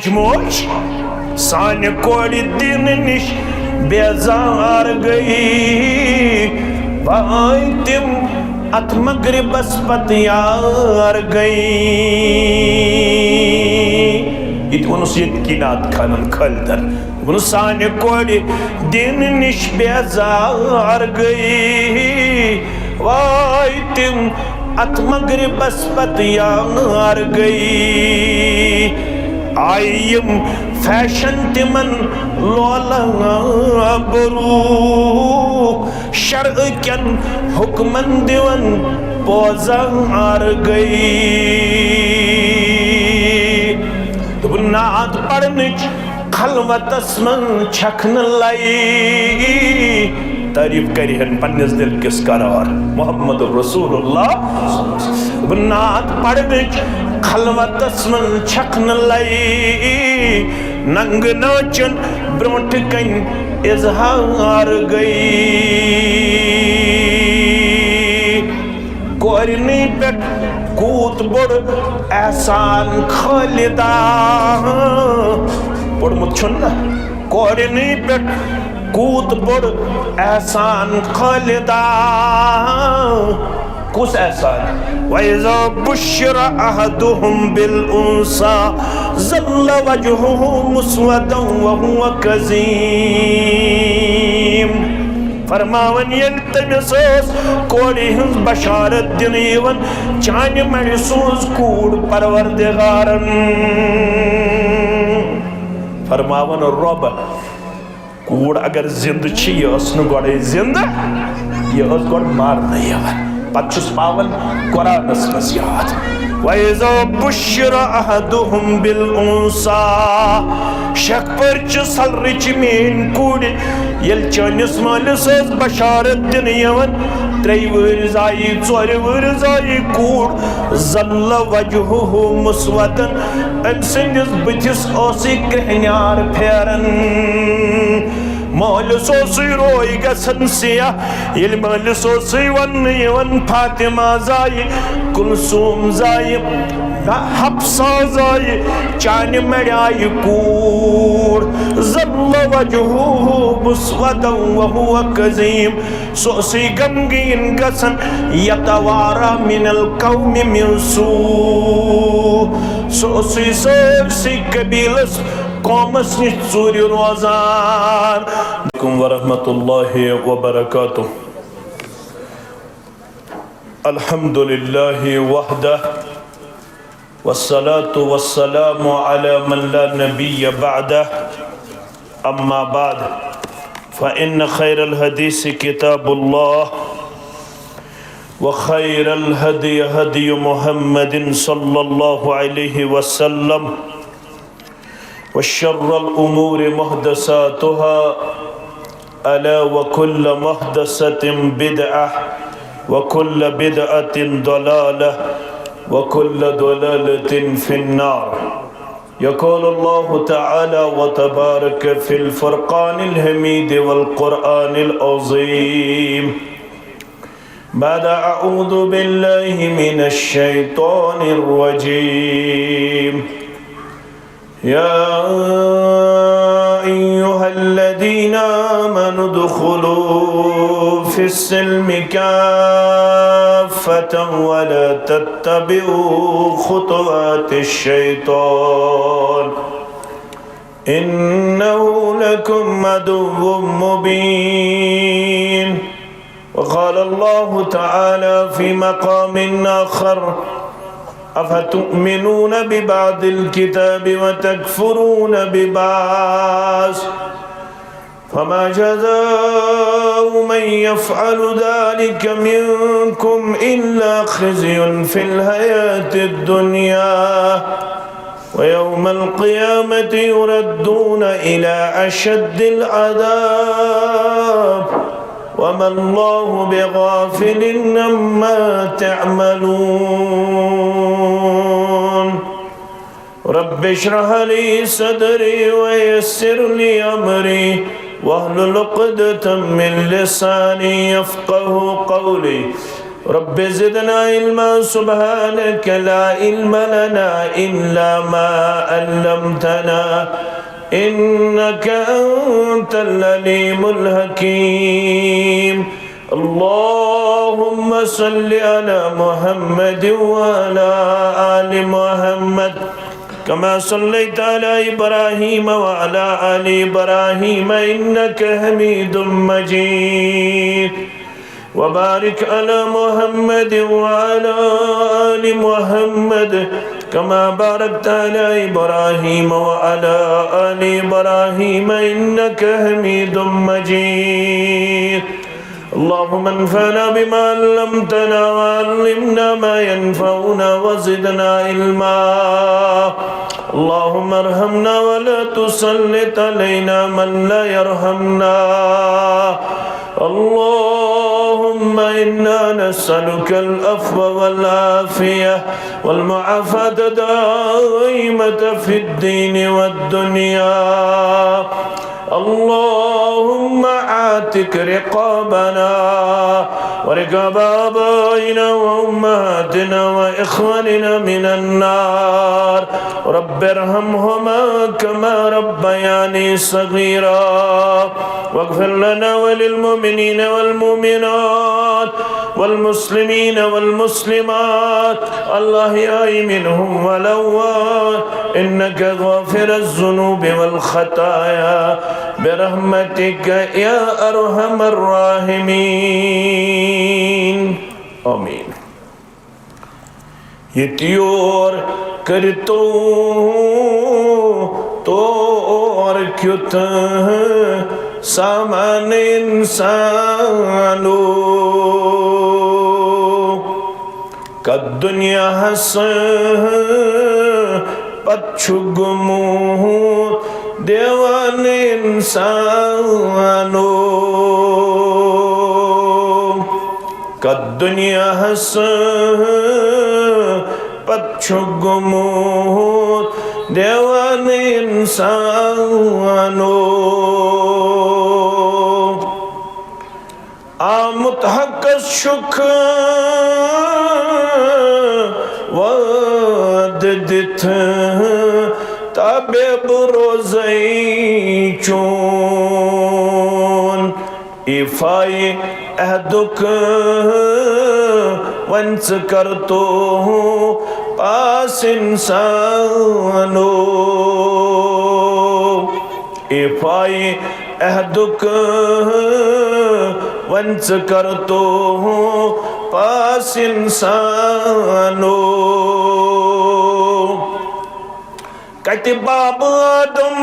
मोच सान कोड़ दिन निश बेजार गई भाई तिम अत मगरिबस पत यार गई इत वनुस यत्किनात खानन खलदर वनुस सान कोड़ दिन निश बेजार गई भाई तिम अत मगरिबस पत यार गई आयम फैशन तिमन लोला बरू शर्अ कन हुक्मन दिवन पोजार गई नात पढ़निच खलवतस मन छखन लाई तारीफ करिहन पन्निस दिल किस करार मोहम्मद रसूलुल्लाह नात पढ़निच खलवतस मन छखन लाई नंग नाचन ब्रोट कन इजहार गई कोरनी पे कूत बोड़ एहसान खालिदा पढ़मुत छुन ना कोरनी पे कूत बोड़ एहसान खालिदा कुछ एहसान वैज़ा बुश्शिरा अहदुहुम बिल उन्सा ज़ल्ला वजहुहु मुस्वदन व हुवा कज़ीम फरमावन यल तमिस कोड़ी हिंस बशारत दिन यवन चान मणि सोज कूड़ परवरदिगारन फरमावन रब कूड़ अगर जिंद छी ये अस्न गोड़े जिंद ये अस गोड़ मारना यवन पच्छुस पावन कुरानस मस याद वैज़ा बुश्शिरा अहदुहुम बिल उन्सा शक परच सलरिच मेन कूड़ यल चनिस मालिस बशारत दिन यवन त्रै वुर जाई चोर वुर जाई कूड़ ज़ल्ला वजहुहु मुस्वदन अम सिंदिस बुथिस ओसी कहन्यार फेरन माल सोसी रोई गसन सिया ये माल सोसी वन फातिमा जाई कुलसूम जाई हफ्सा जाई चान मड़ाई कूड़ ज़ल्ला वजहुहु मुस्वदन व हुवा कज़ीम सोसी गमगीन गसन यतवारा मिनल कौमि मिन सू सोसी सोसी कबीलस कौमस निश चूरि रोजान वरहमतुल्लाहि वबरकातुह अल्हम्दुलिल्लाहि वहदह वस्सलातु वस्सलामु अला मन ला नबिय्य बअदह अम्मा बाद फ़इन्न खैरल हदीस किताबुल्लाह व खैरल हदी हदी मुहम्मदिन सल्लल्लाहु अलैहि वसल्लम वशर्रल उमूर मुहदसातुहा अला व कुल्ल मुहदसतिन बिदअह व कुल्ल बिदअतिन दलालह व कुल्ल दलालतिन फिन्नार यक़ूल अल्लाहु तआला व तबारक फिल फ़ुरक़ानिल हमीद वल क़ुरआनिल अज़ीम बाद अऊज़ु बिल्लाहि मिनश शैतानिर रजीम या अय्युहल्लज़ीना आमनु उदख़ुलू फ़िस्सिल्मि काफ़्फ़तन व ला तत्तबिऊ ख़ुतवातिश शैतान इन्नहु लकुम अदुव्वुम मुबीन वक़ाल अल्लाहु तआला फ़ी मक़ामिन आख़र अफ़तुमिनून बिबादिल किताबि व तकफ़ुरून बिबाज़ फमा जज़ाउ मन यफ़अलु ज़ालिक मिनकुम इल्ला ख़िज़्युन फ़िल हयातिद दुनिया व यौमल क़ियामति युरद्दून इला अशद्दिल अज़ाब वमल्लाहु बिग़ाफ़िलिन अम्मा तअमलून रब्बि इश्रह ली सदरी व यस्सिर ली अमरी वहलुल उक़दतम मिन लिसानी यफ़क़हू क़ौली रब्बि ज़िदना इल्मा सुब्हानक ला इल्मा लना इल्ला मा अल्लमतना इन्नका अंतल अलीमुल हकीम। अल्लाहुम्मा सल्लि अला मुहम्मद व अला आलि मुहम्मद कमा सल्लैता अला इब्राहीम व अला आलि इब्राहीम इन्नका हमीदुम मजीद। वबारिक अला मुहम्मद व अला आलि मुहम्मद कमा बारकता अला इब्राहीम व अला आलि इब्राहीम इन्नका हमीदुम मजीद। अल्लाहुम्मा अन्फ़अना बिमा अल्लमतना व अल्लिमना मा यनफ़अुना व ज़िदना इल्मा। अल्लाहुम्मा अरहमना व ला तुसल्लित अलैना मन ला यरहमना। अल्लाहुम्मा इन्ना नस्अलुकल अफ़्व वल आफ़ियह वल मुआफ़ात दाइमत फ़िद्दीन वद दुनिया। अल्लाहुम्मा आतिक रिक़ाबना व रिक़ाब आबाइना व उम्महातिना व इख़्वानिना मिनन नार। रब्बिरहमहुमा कमा रब्बयानी सग़ीरा वग़फ़िर लना व लिल मुमिनीन वल मुमिनात वल मुस्लिमीन वल मुस्लिमात अल अहयाई मिनहुम वल अम्वात इन्नका गाफ़िरुज़ ज़ुनूबि वल ख़ताया बिरहमतिका या अरहमर राहिमीन। आमीन। ये त्योर करतो तोर क्युत सामान इंसानो कद दुनिया हस पच्छुगमु देवान इंसानो कद दुनिया हस पच्छुगमु देवान इंसानो आमुत हक शुख वद दिथ ताबे बुरोज़ई चून इफ़ाई अहदुक वंस करतो पास इंसानो इफ़ाई अहदुक वंस करतो पास इंसानो कति बाब आदम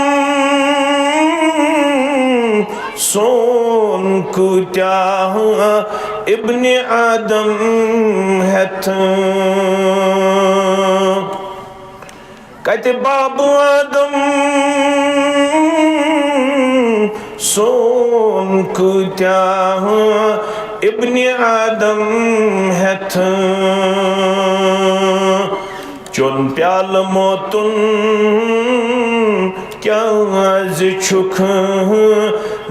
सोन कुत्या इब्ने आदम हथ कति बाब आदम सोन कुत्या इब्ने आदम हथ चुन प्याल मोतुन क्या आज छुख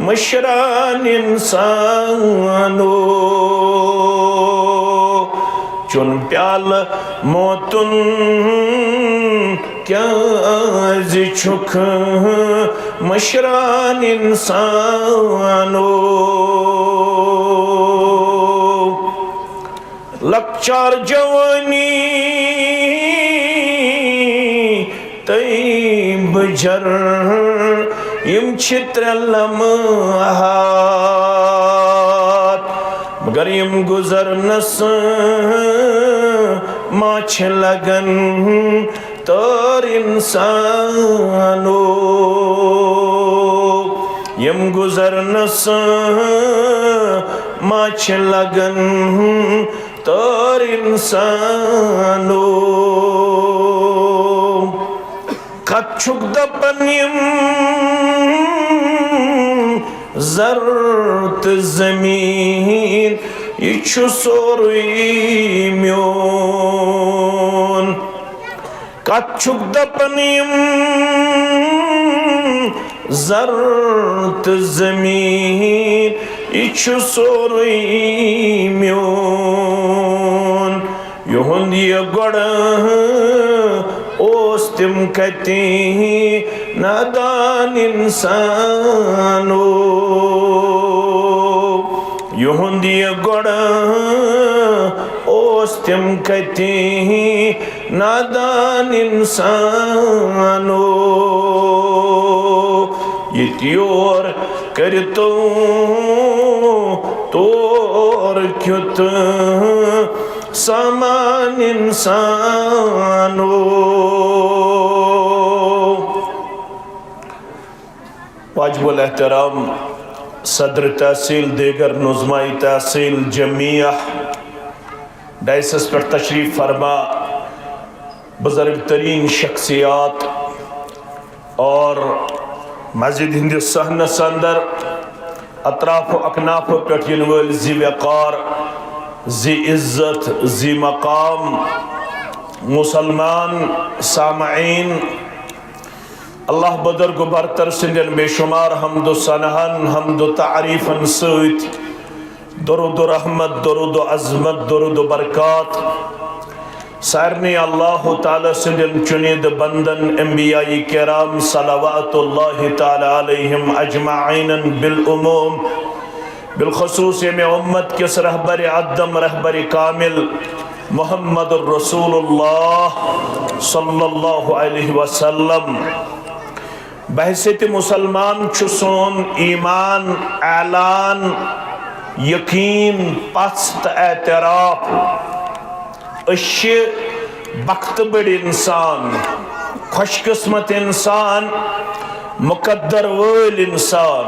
मशरान इंसानो चुन प्याल मोतुन क्या आज छुख मशरान इंसानो लक्चार जवानी तैब जर यम चित्र लम्हात मगर यम गुजर नस माछ लगन तर इंसानो यम गुजर नस माछ लगन तर इंसानो कच्छुक दपनियम जर्त जमीन यछु सोरुई म्योन कच्छुक दपनियम जर्त जमीन इच्छु सोरुई म्योन युहुंद ये गड़ ओस तिम कति नादान इंसानो युहुंद ये गड़ ओस तिम कति नादान इंसानो यतियोर करतो तोर क्युत समान इंसानो। वाजिबुल एहतराम सदर तहसील देगर नुज़माई तहसील जमिया डायसिस पर तशरीफ फरमा बुजुर्ग तरीन शख्सियात और मस्जिद हिंद सहनस अंदर अतराफ अकनाफ पे वल जी वक़ार जी इज़्ज़त जी मकाम मुसलमान सामईन अल्लाह बुजुर्ग बरतर सिंदन बेशुमार हम्दो सनहन हम्दो तारीफन सत दरुद रहमत दरुद अज़मत दरुद बरकत सारने अल्लाह ताला सिंदन चुनिद बंदन अंबियाई किराम सलवातुल्लाहि ताला अलैहिम अजमाइन बिल उमूम बिलखसूस में उम्मत के रहबर अदम रहबर कामिल मोहम्मद रसूलुल्लाह सल्लल्लाहु अलैहि वसल्लम बहसियत मुसलमान सोन ईमान ऐलान यकीन पस्त एतराफ बख्त बड़ इंसान खुशकिस्मत इंसान मुकद्दर वल इंसान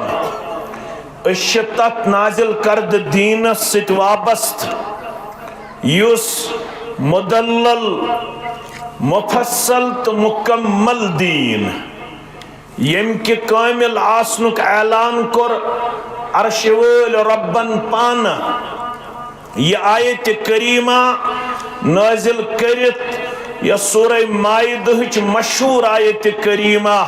तथ नाजिल करद दीनस सित वाबस्त युस मुदल्लल मुफस्सल तो मुकम्मल दीन यम के कामिल आसनुक ऐलान कर अर्श वल रब्बन पाना यह आयत करीमा नाजिल करित या सूरह माइदह मशहूर आयत करीमा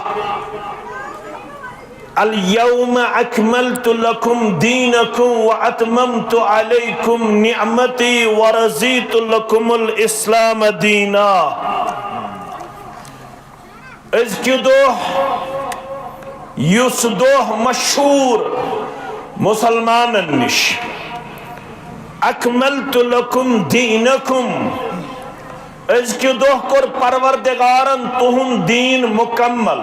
अल यौम अकमलतु लकुम दीनकुम व अतममतु अलैकुम निअमती व रज़ीतु लकुमुल इस्लाम दीना। अज़्कि दोह युस दोह मशहूर मुसलमानन निश अकमलतु लकुम दीनकुम अज़्कि दोह कोर परवरदिगारन तुहुं दीन मुकम्मल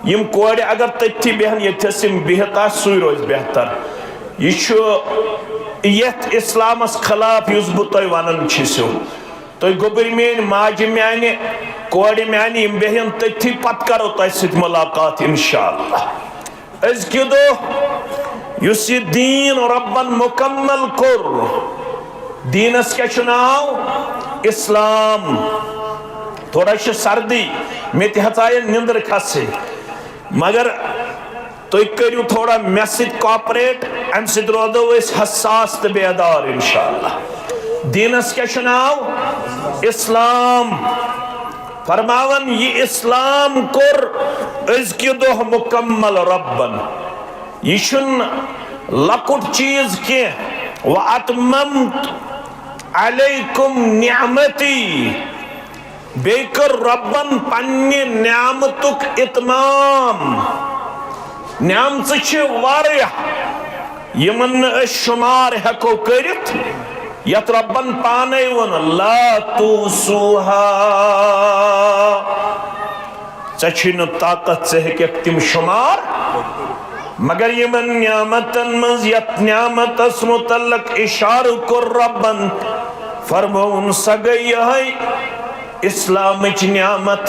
यम कोड़ अगर तथि बेहन यम बिहत सु रोज बेहतर यह इस्लामस खिलाफ युस बह तुम वन तुम गोबर मेन माज माने कोड़ माने यम बेहन तथि पत करो तुम सत मुलाकात इंशाअल्लाह। अज़्कि दोह युस यह दीन रब्बन मुकम्मल कोर दीनस क्या नाव इस्लाम। थोड़ा सर्दी मे तय निंदर खसे मगर तुम करू थोड़ा मे सॉपरेट अम सो हसास तो बेदार इंशाअल्लाह। दीनस क्या नाव इस्लाम फरमावन ये इस्लाम कोर अज़्कि दोह मुकम्मल रब्बन यह लकुट चीज के व अतममत अलैकुम निअमती बेकर रब्बन पन्ने न्यामतुक इतमाम न्यामत यमन शुमार हेको करित यत रब्बन पाने वन ला तुसूहा चछिन ताकत से हेक तिम शुमार मगर यमन न्यामतन मज यत न्यामतस मुतल्लक इशार कोर रब्बन फरमौन सगई इस्लामिच न्यामत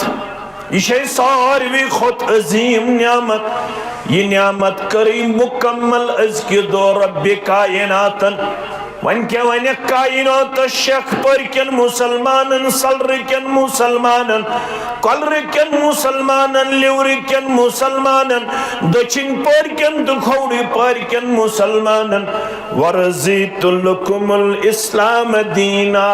यह सारवी खुद अजीम न्यामत यह न्यामत करी मुकम्मल अज़्कि दोह रब्बे कायनातन वन क्या वन कायनात शख परकन मुसलमानन सलरकन मुसलमानन कलरकन मुसलमानन लिवरकन मुसलमानन दक्षिण परकन दुखौड़ी परकन मुसलमानन वरज़ीतु लकुमुल इस्लाम दीना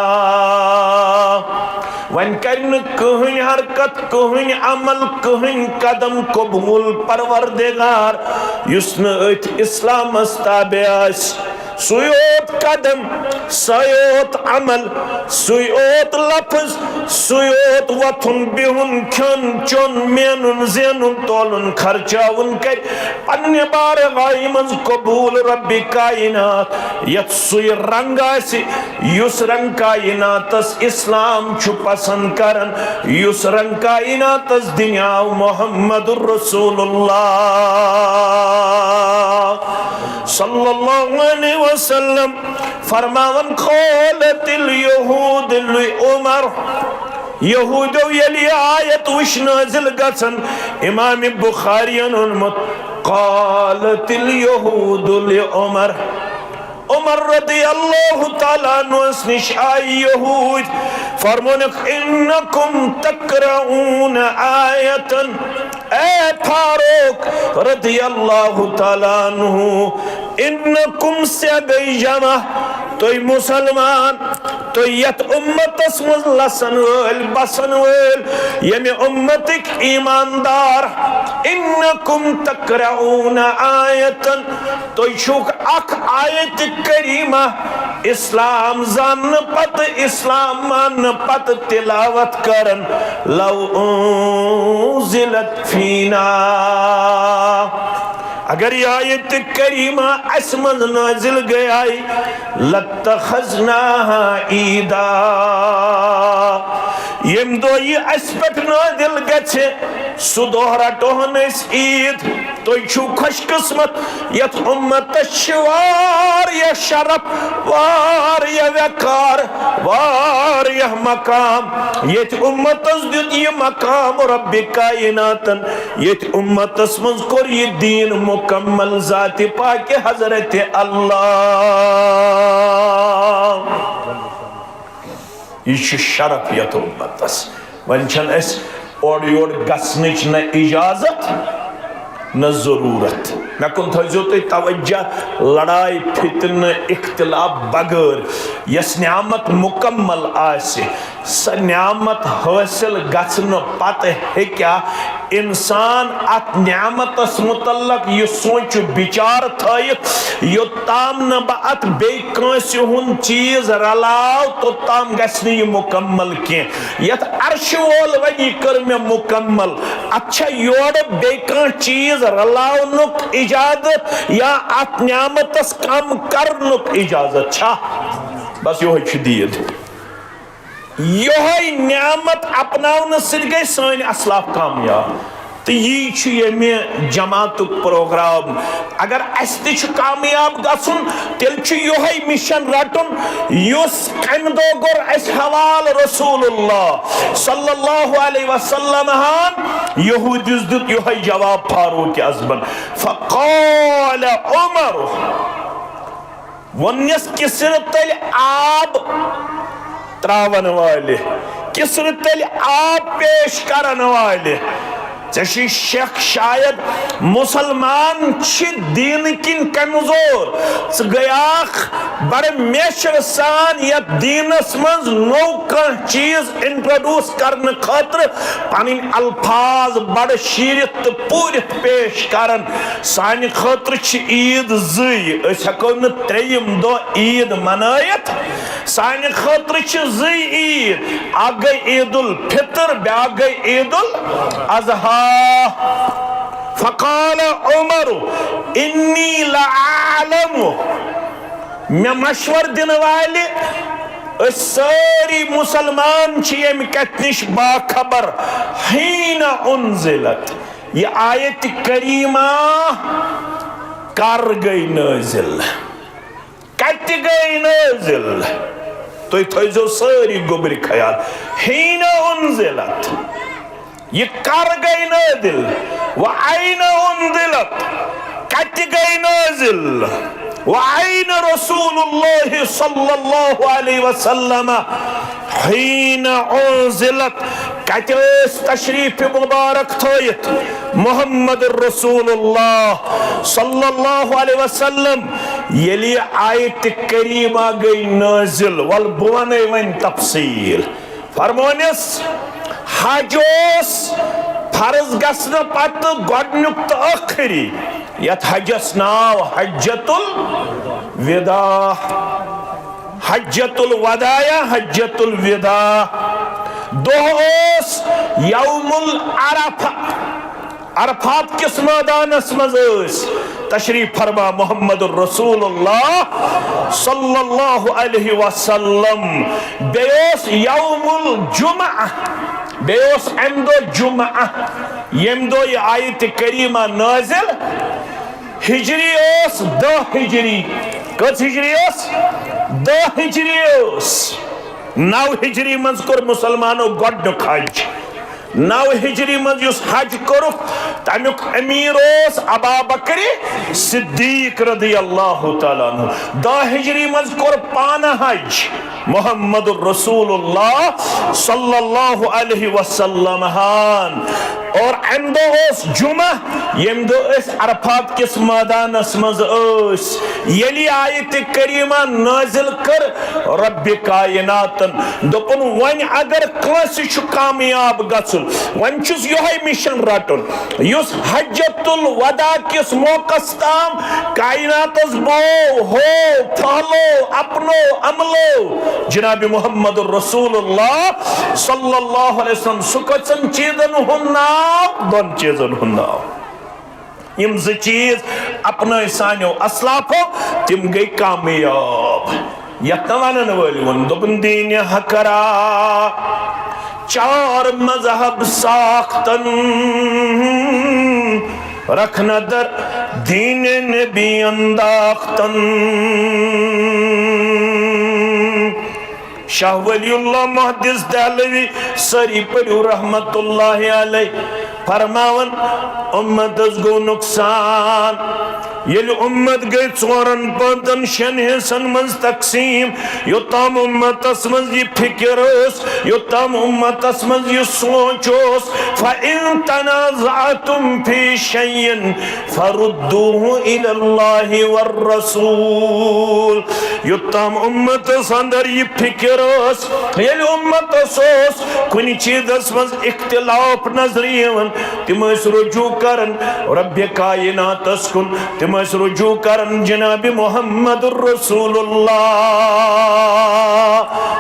वन कर कहन हरकत कहन अमल कहन कदम कबूल परवरदिगार युस न अथ इस्लामस ताबे आस सुयोत कदम सयोत अमल सुयोत लफ्ज सुयोत वथुन बिहुन खन चुन मेनुन जेनुन तोलन खर्चावन कर पन्ने बारगाही मज कबूल रब्बि कायनात यत सुय रंग आसि युस रंग कायनातस इस्लाम छु पसंद करन युस रंग कायनातस दुनियाव मुहम्मदुर रसूलुल्लाह सल्लल्लाहु अलैहि वसल्लम फरमावन क़ालतिल यहूद लि उमर यहूदो यली आयत वश नाज़िल गसन इमाम बुखारी उन्मत क़ालतिल यहूद लि उमर उमर रदियल्लाहु ताला अन्हु निश आई यहूद फरमोनक इन्नकुम तक़रऊन आयतन ए फारूक रदियल्लाहु ताला अन्हु इन्नकुम से गई जमा तो मुसलमान तो यत उम्मतस मज लसन वल बसन वल यमे उम्मतिक ईमानदार इन्नकुम तक़रऊन आयतन तो शुक अख आयत करीमा इस्लाम जान पत इस्लाम मान पत तिलावत करन लव उन्ज़िलत फीना अगर ये आयत करीमा असमन नाजिल गया लत्तखज़नाहा ईदा यम दो ये अस्पत नाजिल गछे सुदोहरा टोहन ईद तो छु खुशकिस्मत यत उम्मत वार या शरफ वार या वकार वार या मकाम यत उम्मतस दित ये मकाम रब्बि कायनातन यत उम्मतस मज कोर ये दीन मुकम्मल ज़ात पाक हज़रत अल्लाह ये शरफ यत उम्मतस वन छन एस और योर गसनिच न इजाजत न जरूरत मे कुन थो तवज्जा लड़ाई फितन इख्तिलाफ बगैर यस नियामत मुकम्मल आसे स नियामत हासिल गछन पत हेक्या इंसान अत नियामतस मुतल्लक यह सोच विचार थयित योत्ताम न बह अत बेस हुन चीज रलाव तोत्ताम गछ यह मुकम्मल के यत अर्श वोल वन यह कर मे मुकम्मल अच्छा योर बे चीज रलावनुक इजाजत या अत नियामतस कम करनुक इजाजत छा बस यो दीन यो नियामत अपनावन सत गई सन असलाफ कामयाब तो ये जमात प्रोग्राम अगर अस कामयाब गसन तेल यो मिशन रटन कम दो गोर अस हवाल रसूलुल्लाह सल्लल्लाहु अलैहि वसल्लम हान यहूदिस दित यो जवाब फारूक अज़मन फ़क़ाल उमर वन्यस किसर तल आब त्रावन वाले किसर तल आब पेश करन वाले चशी शेख शायद मुसलमान दीन किन कमजोर गयाख बड़े मेशर सान या दीनस मज नो कह चीज इंट्रोड्यूस करने खातिर पन अल्फाज बड़े शीरित तो पूरित पेश करन सान खातिर ईद ज़ हको न त्रेयम दो ईद मनायत सान खातिर ईद आ गई ईद उल फितर ब्या गई ईद उल अज़हा फ़क़ाल उमर इन्नी लअअलमु मैं मशवर दिन वाले सारी मुसलमान यम कत निश बाखबर हीना उन्ज़िलत ये आयत करीमा कर गई नाज़िल कत गई नाज़िल तो थो सारी गुबरी ख्याल हीना उन्ज़िलत ये कर गई नाज़िल व आइन उन्ज़िलत कत गई नाज़िल व आइन रसूलुल्लाह सल्लल्लाहु अलैहि वसल्लम हीन उन्ज़िलत कत तशरीफ मुबारक थोयत मुहम्मद रसूलुल्लाह सल्लल्लाहु अलैहि वसल्लम यली आयत करीमा गई नाज़िल वल बुवने वन तफसील फरमोनिस हज फर्ज गसन पत गोडनुक तो आखिरी यथ हजस नाव हज्जतुल विदा हज्जतुल वदाया हज्जतुल विदा दोस यौमुल अरफा अरफात किस मैदानस मज तशरीफ फरमा मोहम्मद रसूलुल्लाह सल्लल्लाहु अलैहि वसल्लम बेस यौमुल जुमा बेस अमदो जुमा यमदो ये आयत करीमा नाजिल हिजरी 10 हिजरी कस हिजरी 10 हिजरी 9 हिजरी मज कोर मुसलमानो गोडनुक हज 9 हिजरी मज युस हज कोरुक तमुक अमीर अबा बकर सिद्दीक रदियल्लाहु तआला अन्हु 10 हिजरी मज कोर पान हज मोहम्मद रसूलुल्लाह सल्लल्लाहु अलैहि वसल्लम हान और अमदो जुमा यमदो अरफात किस मैदानस मज यली आयत करीमा नाजिल कर रब्बे कायनातन दोपन वन अगर कांसी छु कामयाब गछुन वन छुस योहै मिशन रटुन युस हज्जतुल वदा किस मौकस ताम कायनातस बो हो फहलो अपनो अमलो जनाब मोहम्मद रसूलुल्लाह सल्लल्लाहु अलैहि वसल्लम सुकचन चीजन हुन नाव दोन चीजन हुन नाव यम ज चीज अपने सानो असलाफो तिम गई कामयाब यतवानन वलिवन दोपन दीन हकरा 4 मजहब साख्तन रखना दर दीन नबी अंदाख्तन शाह वलीउल्लाह मुहद्दिस दहलवी सरी पढ़ू रहमतुल्लाहि अलैह फरमावन उम्मतस गो नुकसान येल उम्मत गई 4-5 हिस्सन मज तकसीम योताम उम्मतस मज ये फिक्र योताम उम्मतस मज ये सोच फ़इन तनाज़अतुम फी शैइन फरुद्दूहु इलल्लाहि वर रसूल योताम उम्मतस अंदर ये फिक्र येल उम्मतस कुनि चीज़स मज इख्तिलाफ नजर यवन तिम रुजू करन रब्बे कायनातस कुन तिम रुजू करन जनाब मोहम्मद रसूलुल्लाह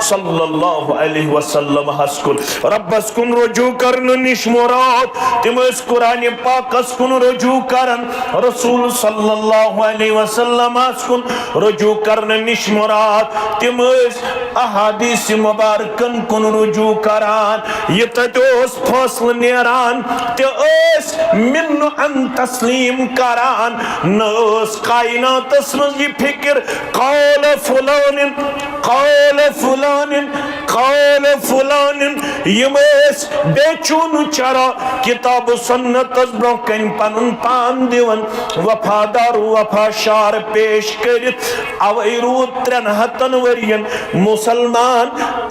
सल्लल्लाहु अलैहि वसल्लम हस्कुन रब्बस कुन रुजू करन निश मुराद तिम कुरान पाकस कुन रुजू करन रसूल सल्लल्लाहु अलैहि वसल्लम हस्कुन रुजू करन निश मुराद तिम अहादीस मुबारकन कुन रुजू करान ये तोस फैसला नेरान ते मिन्न अन तस्लीम करान नस कायनातस मज ये फिक्र कौल फुलानिन यम बेचून चरा किताब सुन्नतस ब्रो कन पनुन पान दिवन वफादार वफाशार पेश करित अवै रूद 300 वरियन मुसलमान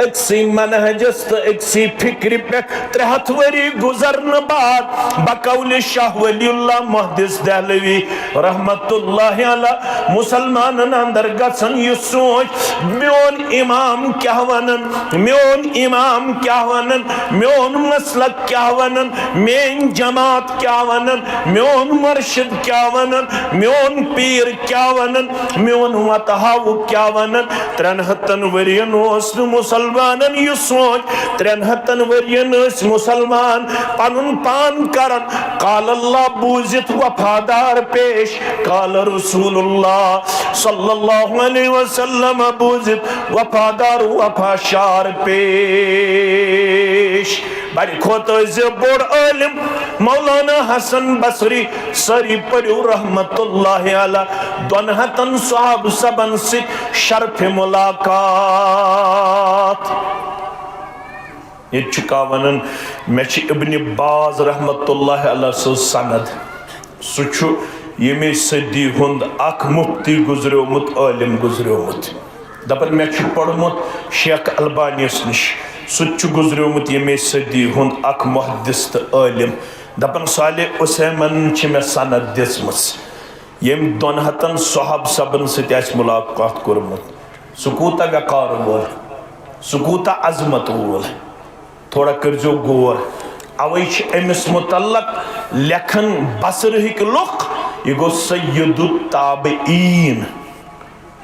अक्सी मनहजस अक्सी फिक्र पे 300 वरी गुजरन बाद बकौल शाह वलीउल्लाह मुहद्दिस दहलवी रहमतुल्लाहि अलैह मुसलमानन अंदर गसन ये सोच म्योन इमाम क्या वनन म्योन इमाम क्या वनन म्योन मसलक क्या वनन मेन जमात क्या वनन म्योन मुर्शिद क्या वनन म्योन पीर क्या वनन म्योन मतहाव क्या वनन 300 वरियन मुसलमानन ये सोच 300 वरियन मुसलमान पनुन पान करन काल अल्लाह बूजित वफादार पेश काल रसूलुल्लाह सल्लल्लाहु अलैहि वसल्लम बूजित वफादार वफाशार पेश बड़ी खोत बोड़ आलिम मौलाना हसन बसरी सरी पढ़ू रहमतुल्लाहि अलैह 200 साहब सबन से शर्फ मुलाकात ये चुका वनन मे इब्न बाज रहमतुल्लाहि अलैह सनद सुछु यमे सदी हुंद अख मुफ्ती गुजरोमुत आलिम गुजरोमुत दपन मे पढ़मुत शेख अलबानीस निश सुच गुजरोमुत यमे सदी हुंद अख मुहद्दिस तो आलिम दपन सालिह उसैमन मे सनद दिसमस यम 200 साहब सबन सत मुलाकात कोरमुत सुकूता वकार वोल सुकूता अजमत वोल थोड़ा करजो गौर अवै अमिस मुतल्लक लेखन बसरहिक लुक यह गो सय्यदु ताबईन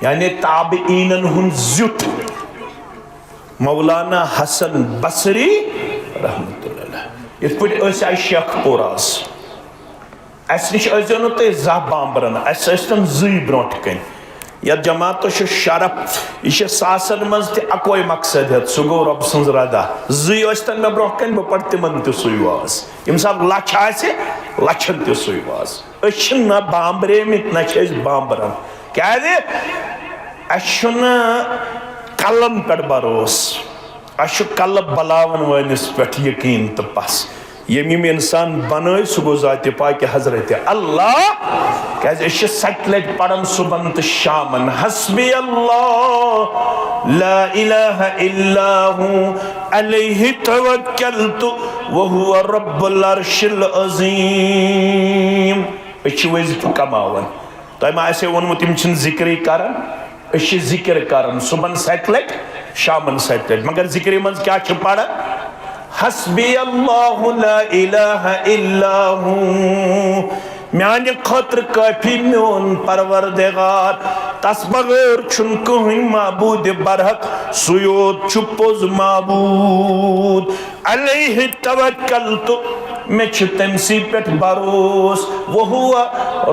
यानी ताबईनन हुन ज़्युत मौलाना हसन बसरी रहमतुल्लाह इस पे ऐसे शेख पोराज अस नश अजो तुम जह बाम्बरन असन जी ब्रोट कन या जमात शरफ यह सासन मज तकोई मकसद है सह गो रब सज रदा जी मे ब्रो कन बह पढ़ तिमन तुई वाज यम सात लच लछन तुई वाज ना बाम्बरेमित ना बाम्बरन क्या कलन पे भरोस कल बलावन वलिस पे यकीन तो पस यम इंसान बन सह गो ज़ात पाक हजरत अल्लाह क्या सत लट पढ़न सुबह तो शामन हस्बी अल्लाह ला इलाहा इल्ला हु अलैहि तवक्कलतु व हुवा रब्बुल अर्शिल अज़ीम वज़ीफ़ कमावन तोय मा आसे वोनमुत यम छिन जिक्र करन जिक्र करन सुबह 7 लट शामन 7 लट मगर जिक्र मज क्या पढ़ हस्बी अल्लाह ला इलाहा इल्ला हु म्यान खतर काफी मोन परवरदिगार तस बगैर छुन कहीं माबूद बरहक सुयोत पोज माबूद अलैहि तवक्कलतु मे तमसी पे भरोस वो हुआ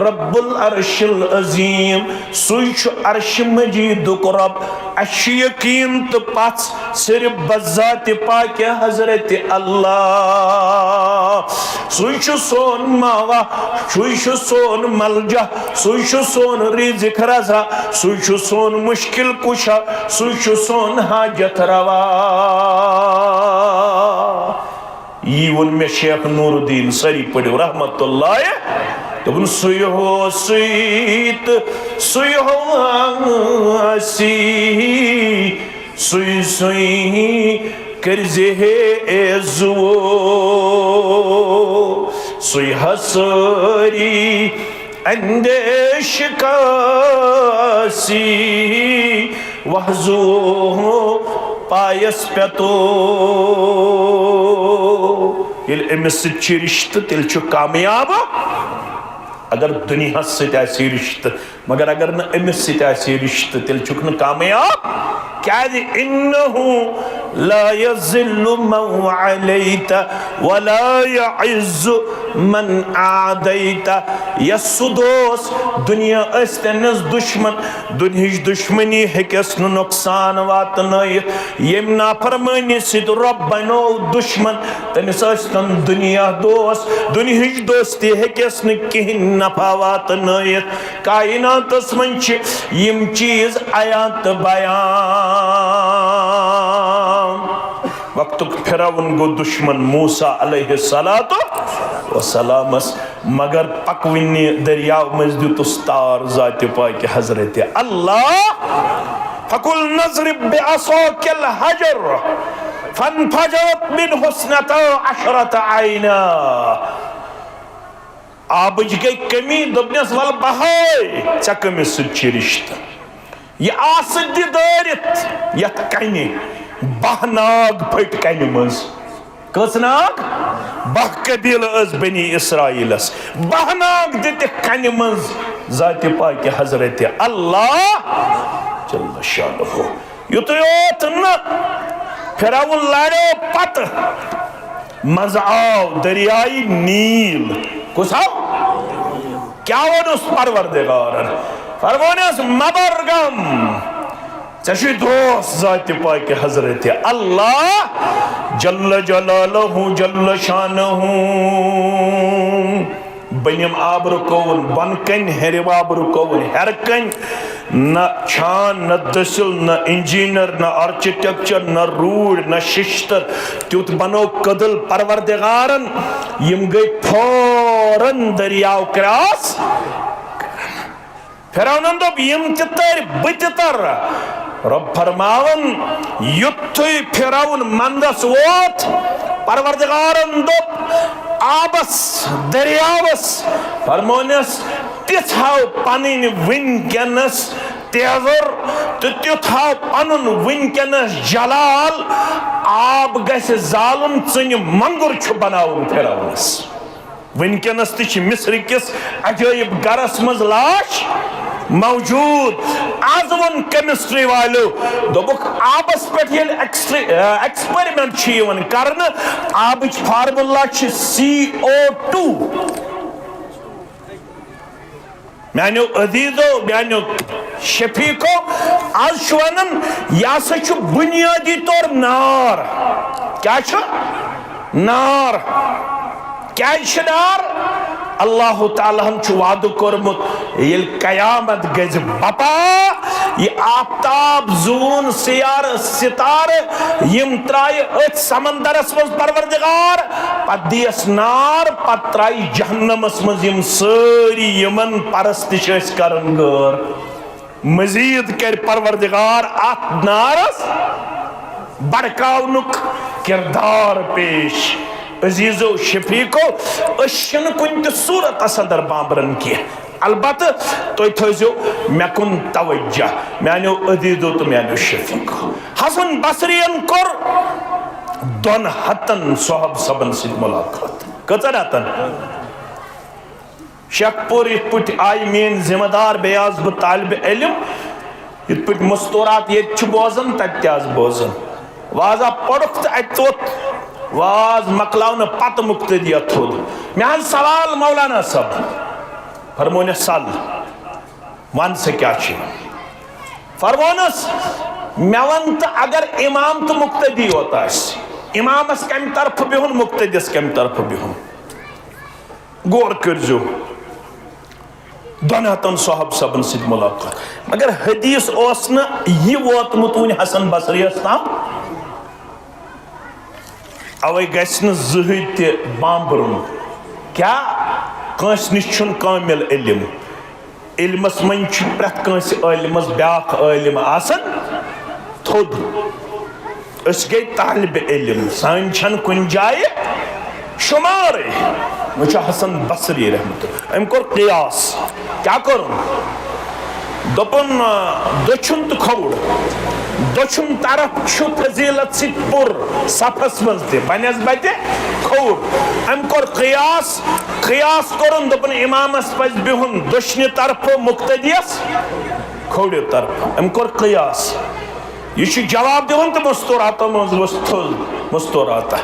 रब्बुल अर्शिल अज़ीम सुई अर्श मजीदुक रब अश यकीन तो पस सिर्फ बज़ात पाक हजरत अल्लाह सुई सोन मावा सुई सोन मलजा सुई सोन रिज़्क़ रज़ा सुई सोन मुश्किल कुशा सुई सोन हाजत रवा यी वोन मे शेख नूरुद्दीन सरी पढ़ो रहमतुल्लाह दोपन सुई हो सुईत सुई हो आसी सुई सुई करजे हे जुओ सुई हसरी अंदेश कासी वहजो पायस पे तो अमिस रिश्त तेल कामयाब अगर दुनिया सि रिश्त मगर अगर न अमिस सि रिश्त तेल कामयाब क्या इन्नहु ला यज़िल्लु मन अलैत वला यअज़्ज़ु मन आदैत यसु दोस दुनिया अस्तनस दुश्मन दुनिया दुश्मनी हेकस न नुकसान वातनयित यम नाफरमानी सिद रब बनो दुश्मन तमिस अस्तन दुनिया दोस दुनिया दोस्ती हेकस न किहिन नफा वातनयित कायनातस मन छ यम चीज आयात बयान वक्त फिरौन गो दुश्मन मूसा अलैहिस्सलातु वसलामस मगर पकविनी दरियाव मज दितुस तार ज़ात पाक हजरत अल्लाह फकुल नज़रिब बिअसाकिल हजर फनफजरत मिनहु इस्नता अशरत आयना आबज गई कमी दोपनस वल बहाय चकमिस रिश्त यह आस दारित यथ कनि बहनाग फट कनि मज कस नाग बह कबील बनी इसराइलस बहनाग दित कनि मज ज़ात पाक हजरत अल्लाह जल्ल शानुहु युत न फिरौन लड़ो पत मज आव दरियाई नील कुछ क्या वनुस परवरदिगारन फरमानस मबरगम चशी दोस्त ज़ात पाक हजरत अल्लाह जल्ल जलालहु जल्ल शानहु बनिम आब रुकोवन बनकन हेर आब रुकोवन हेरकन न छान न दसिल न इंजीनियर न आर्किटेक्चर न रूड न शिश्तर त्युत बनो कदल परवरदिगारन यम गई फौरन दरियाव क्रॉस फिरौन दोप यम तर बत तर रब फरमावन युत्थु फिरौन मंदस वोत परवरदिगारन दोप आबस दरियावस फरमोनस तिथाव पनिन विनकनस तेजर तो तुथाव पनुन वनकनस जलाल आब गस जालुन चन मंगुर छु बनाउन फिरौनस वनकनस ति मिस्र किस अजयब गरस मज लाश मौजूद आज वन केमिस्ट्री वालो दोबुक आबस पे एक्सपेरिमेंट कर आब फार्मूला CO2 मानो अदीजो मानो शफीको आज वन यह सा बुनियादी तौर नार क्या नार क्या नार अल्लाह ताला वादु कोरमुत ये कयामत गज बपा ये आफताब जून सियार सितार यम त्राय अथ समंदरस मज परवरदिगार पत दियस नार पत त्राय जहन्नमस मज यम सारी यमन परस्तिश करन गर मजीद कर परवरदिगार अथ नारस बड़कावनुक किरदार पेश अजीजो शफीको अशन कुन सूरत अंदर बाबरन की अलबत तुम थो मे कुन तवज्जा मानो अदीजो तो मानो शफीको हसन बसरियन कोर दोन हतन सोहब सबन सिद मुलाकात कतर हतन शकपुर इत पुट आई मेन जिम्मेदार बेयाज बह तालिब इल्म इत पुट मस्तूरात ये बोजन तत्याज बोजन वाजा पढ़ुक तो अत वाज मकलाउन पत मुक्तदिया थोद मे सवाल मौलाना सब फरमोन सल वन से क्या फरमोनस मे वन तो अगर इमाम तो मुक्तदी होता है इमामस कम तरफ बिहुन मुक्तदिस कम तरफ बिहुन गौर करजो दोन हतन सोहब सबन सिद मुलाकात मगर हदीस ओस न यह वोतमुत वन हसन बसरियस ताम अवे गसन जहद बांबरुन क्या कंस निश कामिल इल्म इल्मस मन प्रत कंस इल्मस ब्याख इल्म आसन थोद अस गई तालिब इल्म सान छन कुन जाय शुमार वह हसन बसरी रहमत अम कोर क़ियास क्या करुन दोपन दक्षिण तो खौड़ दक्षिण तरफ फजीलत सुर सफस मज बनस्बत खौड़ अम कोर क़ियास कोरुन दोपन इमामस पज बिहुन दक्षिण तरफ मुक्तदियस खौड़ तरफ अम कोर क़ियास यह जवाब दिवन तो मस्तूरातो मज मस्तूराता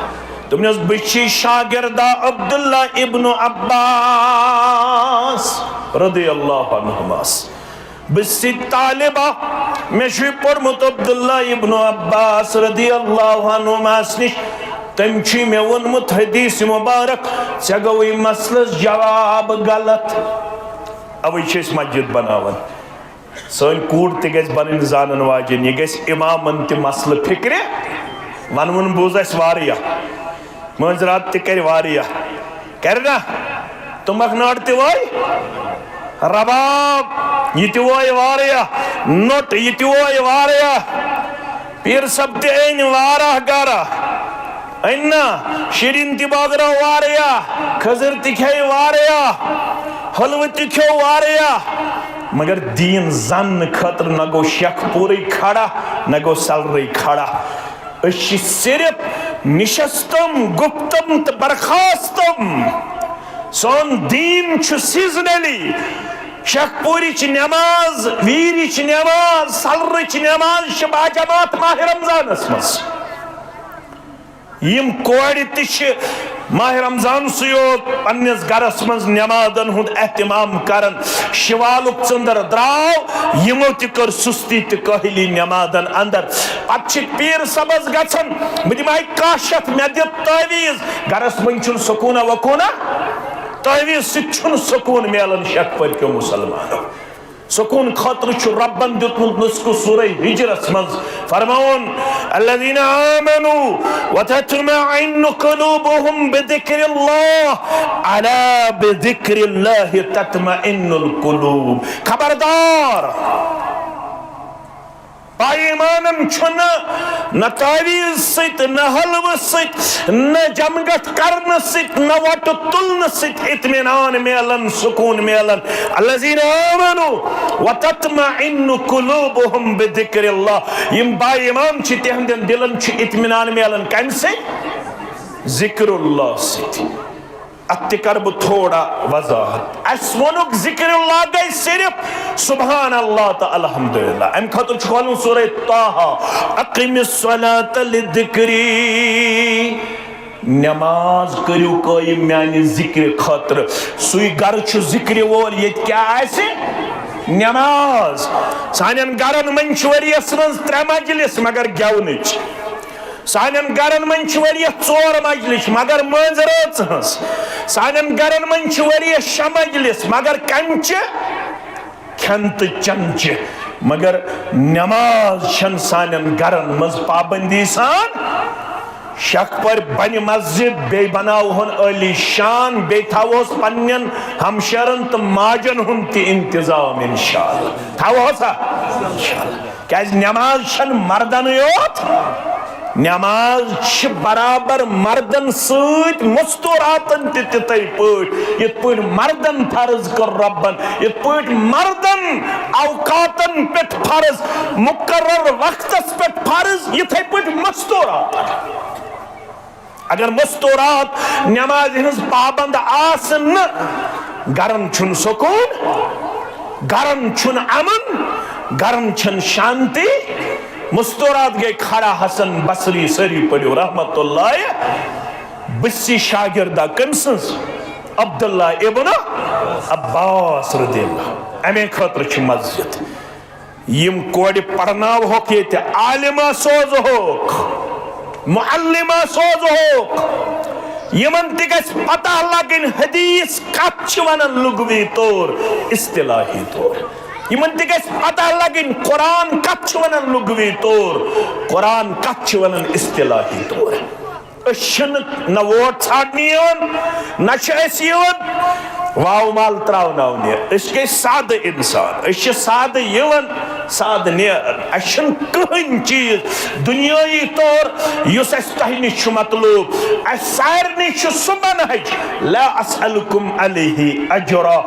तुमने बची शागिर्दा अब्दुल्ला इब्न अब्बास रदियल्लाहु अन्हुमास बिस्सी तालिबा मे पोर्मुत अब्दुल्ला इब्न अब्बास रदियल्लाहु अन्हुमास निश तम मे वोनमुत हदीस मुबारक ऐ गो मसलस जवाब गलत अवे मस्जिद बनावन सन कूड़ त गज बन जानन वाजन यह गज इमामन त मसल फिक्र वन बोज अस वारिया मंजरात त कर ना तुमक नाड़ त वोय रबाब यह तोय वारिया नोट यह तोय वारिया पीर सब त अन वारा गारा अन्ना शिरीन त बागरो वारिया खजर त खे वारिया हलव त खो वारिया मगर दीन जन खतर न गो शक पूरे खड़ा न गो सलरे खड़ा सिर्फ निशस्तम गुप्तम तो बरखास्तम सोन दीन सीजनली शकपूरी नमाज वीर नमाज सलर नमाज शबा जमात माह रमजानस मज यम कोड़ माह रमजान योत पन्निस गरस मज नमाजन हुंद एहतमाम करन शिवालुक चंदर द्राव यमो त कर सुस्ती त कहली नमाजन अंदर पत पीर सबस गछन बदिमाय काशत मे दित तावीज गरस मन सुकूना वकूना तावीज सिन सुकून मेलन शक पर क्यों मुसलमानो सुकून खतर रब्बन दितमुत नुस्खु सूरह हिजरस मज फरमाउन अल्लज़ीना आमनू व तत्मइन्नु क़ुलूबुहुम बिज़िक्रिल्लाह अला बिज़िक्रिल्लाह तत्मइन्नुल क़ुलूब खबरदार बाईमानन न तावीज सत न हलव सत न जमगट करन सत न वट तुलन सत इत्मीनान मिलन सुकून मिलन अल्लज़ीना आमनु व तत्मइन्नु कुलूबुहुम बिज़िक्रिल्लाह यम बाईमान छ तिहंदन दिलन छ इत्मीनान मिलन कम से जिक्रुल्लाह सत अत कर बह थोड़ा वजाहत अस वोनुक जिक्रुल्लाह गई सिर्फ सुभान अल्लाह तो अल्हम्दुलिल्लाह अम खतर खोलूं सूरह ताहा अक़िमिस्सलात लिज़िक्री नमाज करियो कायम म्यानि जिक्र खतर सुई घर छु जिक्र वोल ये क्या आसे नमाज सानन गरन मन छु वरियस मज 3 मजलिस मगर गेवनच सानन गरन मन छु वरियस 4 मजलिस मगर मंज रच सानन गरन मन छु वरियस 6 मजलिस मगर कंच खन तो चंच मगर नमाज छन सानन गरन मज पाबंदी सान शक पर बन मस्जिद बे बनाओ हन अली शान बे थावोस पन्नन हमशरन तो माजन हुन ति इंतजाम इंशाअल्लाह थावोसा इंशाअल्लाह क्या नमाज छन मर्दन योत नमाज बराबर मर्दन सत मुस्तूरातन तितै पट यत पट मर्दन फर्ज कर रब्बन यत पट मर्दन औकातन पे फर्ज मुकर्रर वक्तस पे फर्ज यथै पट मुस्तूरात अगर मुस्तूरात नमाज हज पाबंद आसन गरन छुन सुकून गरन छुन अमन गरन छुन शांति मुस्तूरात गए खड़ा हसन बसरी सरी पड़ो रहमतुल्लाह बसी शागिर्दा कमसंस अब्दुल्ला इब्न अब्बास रदियल्लाहु अमे खतर छ मस्जिद यम कोड पढ़नाव होक ये आलिमा सोज होक मुअल्लिमा सोज होक यमन ति गस पता लगन हदीस कत छ वनन लुगवी तौर इस्तिलाही तौर यमन ति गस पता लगन कुरान कत छ वनन लुगवी तौर कुरान कत छ वनन इस्तिलाही तौर अशन न वोट छाड़न न वाव माल त्रावन गई साद इंसान साद साद नेर कहन चीज दुनियाई तौर उस तह नश मतलूब सारे सह मनहज ला असअलुकुम अलैहि अजरा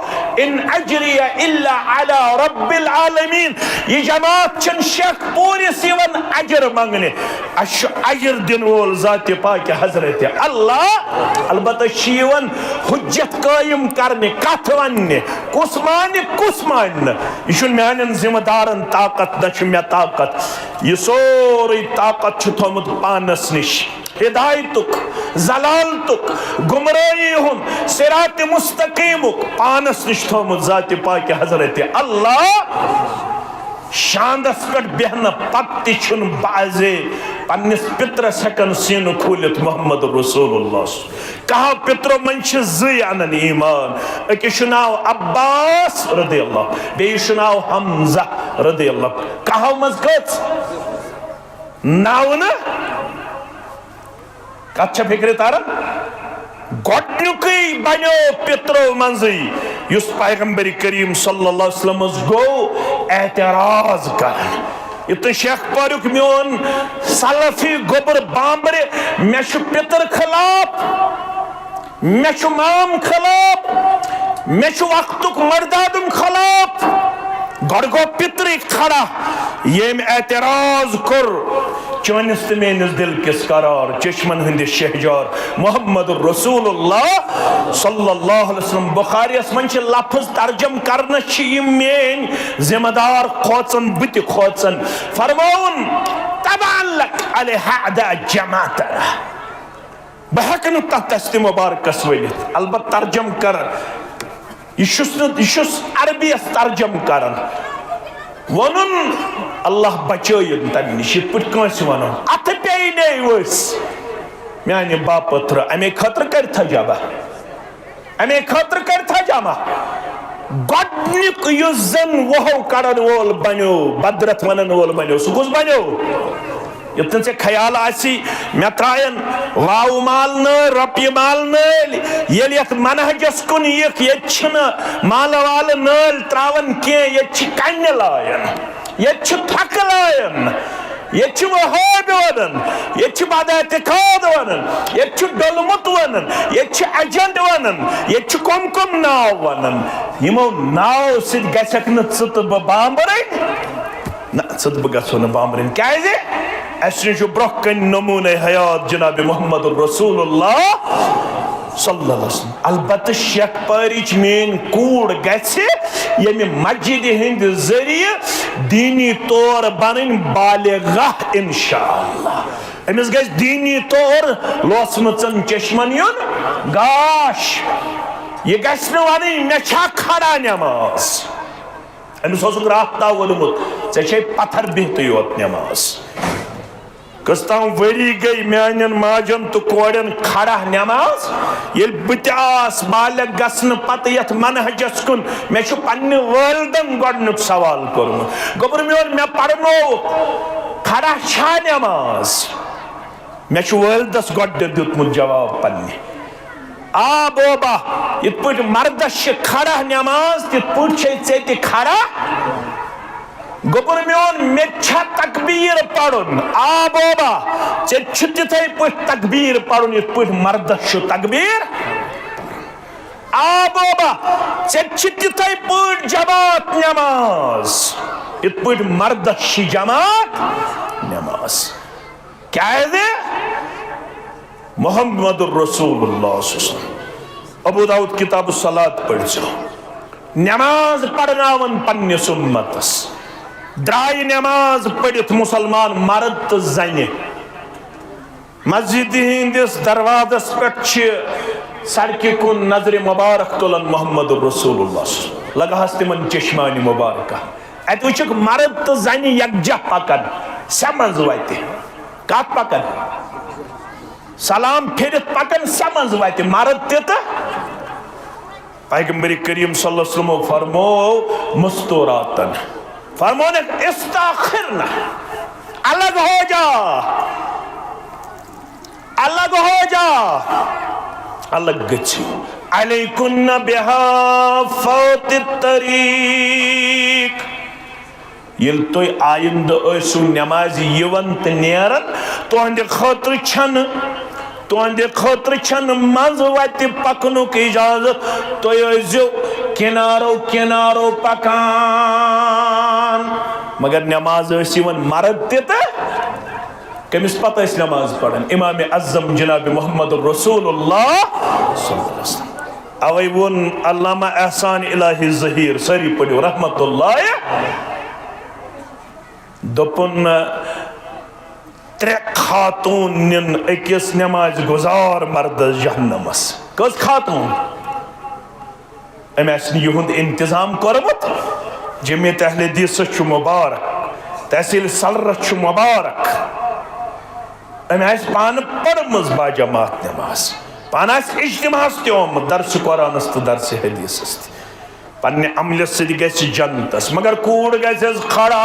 इन अजरिया इल्ला अला रब्बिल आलमीन ये जमात छन शेख पूरिस यवन अजर मंगने अजर दिन वोल जात पाक हजरत अल्लाह अलबत्ता यवन हुज्जत कायम करने कथ वन्ने कुस मान यह मान जिम्मेदारन ताकत न मे ताकत यह सोरे ताकत थोमुत पानस निश हिदायतुक जलालतुक गुमराही हुन सिरात मुस्तकीमुक पानस निश थोमुत जात पाक हजरत अल्लाह शांदस पे बेहन पत्ति बाजे पन्निस पित्रस हेकन सीन खोलित मोहम्मद रसूलुल्लाह कहा पित्रो मन अनन ईमान अकिस नाव अब्बास रदियल्लाहु बेयिस नाव हमजा रदियल्लाहु कहा मज कच नाव न कत फिक्र तारन गोडनुक बनो पित्रो मंजी युस पैगंबर करीम सल्लल्लाहु अलैहि वसल्लम गो एतराज कर इत शेख पारुक मोन सलफी गोबर बांबरे मे पितर खिलाफ मे माम खिलाफ मे वक्तुक मर्दादम खिलाफ गड गो पितर खड़ा येम एतराज कर चवनिस तो मेनिस दिल किस करार चश्मन हंदिस शहजार मोहम्मद रसूलुल्लाह सल्लल्लाहु अलैहि वसल्लम बुखारियस मन लफ्ज तर्जम करना मेन जिम्मेदार खोचन बुत खोचन फरमाउन तबालक अलहदा जमातरा बह हेक तस्त मुबारकस वलित अलबत् तर्जम कर यह अरबियस तर्जम करन वनुन अल्लाह बचयन तम नश वन अत पे वस माने बापत्र अमे खतर कर जमा अमे खतर कर जमा गोडनिक युस जन वहो कड़न वोल बनो बदरत वनन वोल बनो सह कुस बनो युतन से ख्याल आसी मे त्रायन वाव माल न रपय माल नल ये मनहजस कुन ये माल वाल नल त्रावन के ये कन्न लायन ये थकलायन, ये वहाब वन, ये बदअतिकाद वन, ये डोलमुत वन, ये एजेंट वन, ये कम कम नाव वन। यमो नाव सिद गसक न चत बांबरन ना चत गसो न बांबरन क्याजे अस ब्रोह कन नमूने हयात जनाब मोहम्मद रसूलुल्लाह सल्लल्लाहु अलैहि वसल्लम। अलबत्त शेख पारिच मेन कूड़ गसे यमि मस्जिद हिंद जरिए दीनी तौर बन बालिगा इंशाअल्लाह। अमिस गस दीनी तौर लोसमचन चश्मन युन गाश ये गस न वन मे छा खड़ा नमाज। अमिस ओसुक राब्ता वोनमुत ऐ पत्थर बिहत योत नमाज। कस्तां वरी गई म्यान माजन तो कोड़न खड़ा नमाज ये बस बालक गसन पत यथ मनहजस कुन मे पन्ने वालिदन गोडनुक सवाल कोरमुत गोबर मोन मे पढ़नो खड़ा छा नमाज मे वालिदस गोड दितमुत जवाब पन्ने आ बोबा इत पट मर्दस खड़ा नमाज तित पट छे खड़ा गोबर मोन मे तकबीर पढ़न आ बोबा तिथे पट तकबीर पढ़न इत पट मर्दस तकबीर आ बोबा तिथे पट जमात नमाज इत पट मर्दस जमात नमाज। क्या है मोहम्मद रसूलुल्लाह अबू दाऊद किताब सलात पढ़ नमाज पढ़नावन पन्निस उम्मतस द्राय नमाज पढ़ित मुसलमान मर्द तो जने मस्जिद हिंदिस दरवाजस पे सड़क कुन नजर मुबारक तुलन मोहम्मद रसूलुल्लाह लगहस तिमन चश्मानी मुबारक अत वुक मर्द तो जने यकजा पकन समझ वत कत पकन सलाम फिरत पकन समझ वत मर्द तो पैगंबर करीम सल्लल्लाहु अलैहि वसल्लम फरमो मुस्तूरातन फरमोने इस्ताखिरना अलग हो जा अलग हो जा अलग गछि अलैकुन्न बिहाफत तरीक ये तो आइंद ऐसु नमाज यवन त नेरन तुंदे खतर छन मज वत पकनुक इजाजत तो किनारो किनारो पकान मगर नमाज मर्द त कमिस पत नमाज पढ़न इमाम अज़्ज़म जनाब मोहम्मद रसूलुल्लाह सल्लल्लाहु अलैहि वसल्लम अवै वोन अल्लामा एहसान इलाही ज़हीर सरी पढ़ो रहमतुल्लाह दोपन त्रे खातून निन अकिस नमाज गुजार मर्द जहन्नमस कस खातून अमें युंद इंतजाम कोरमुत जमियत अहले हदीस मुबारक तहसील सलरत मुबारक अमें पान पढ़मज बाजमात नमाज पान इज्तिमास तोमुत दर्स कुरानस तो दर्स हदीस पन्ने अमल सद जन्नतस मगर कूड़ गस खड़ा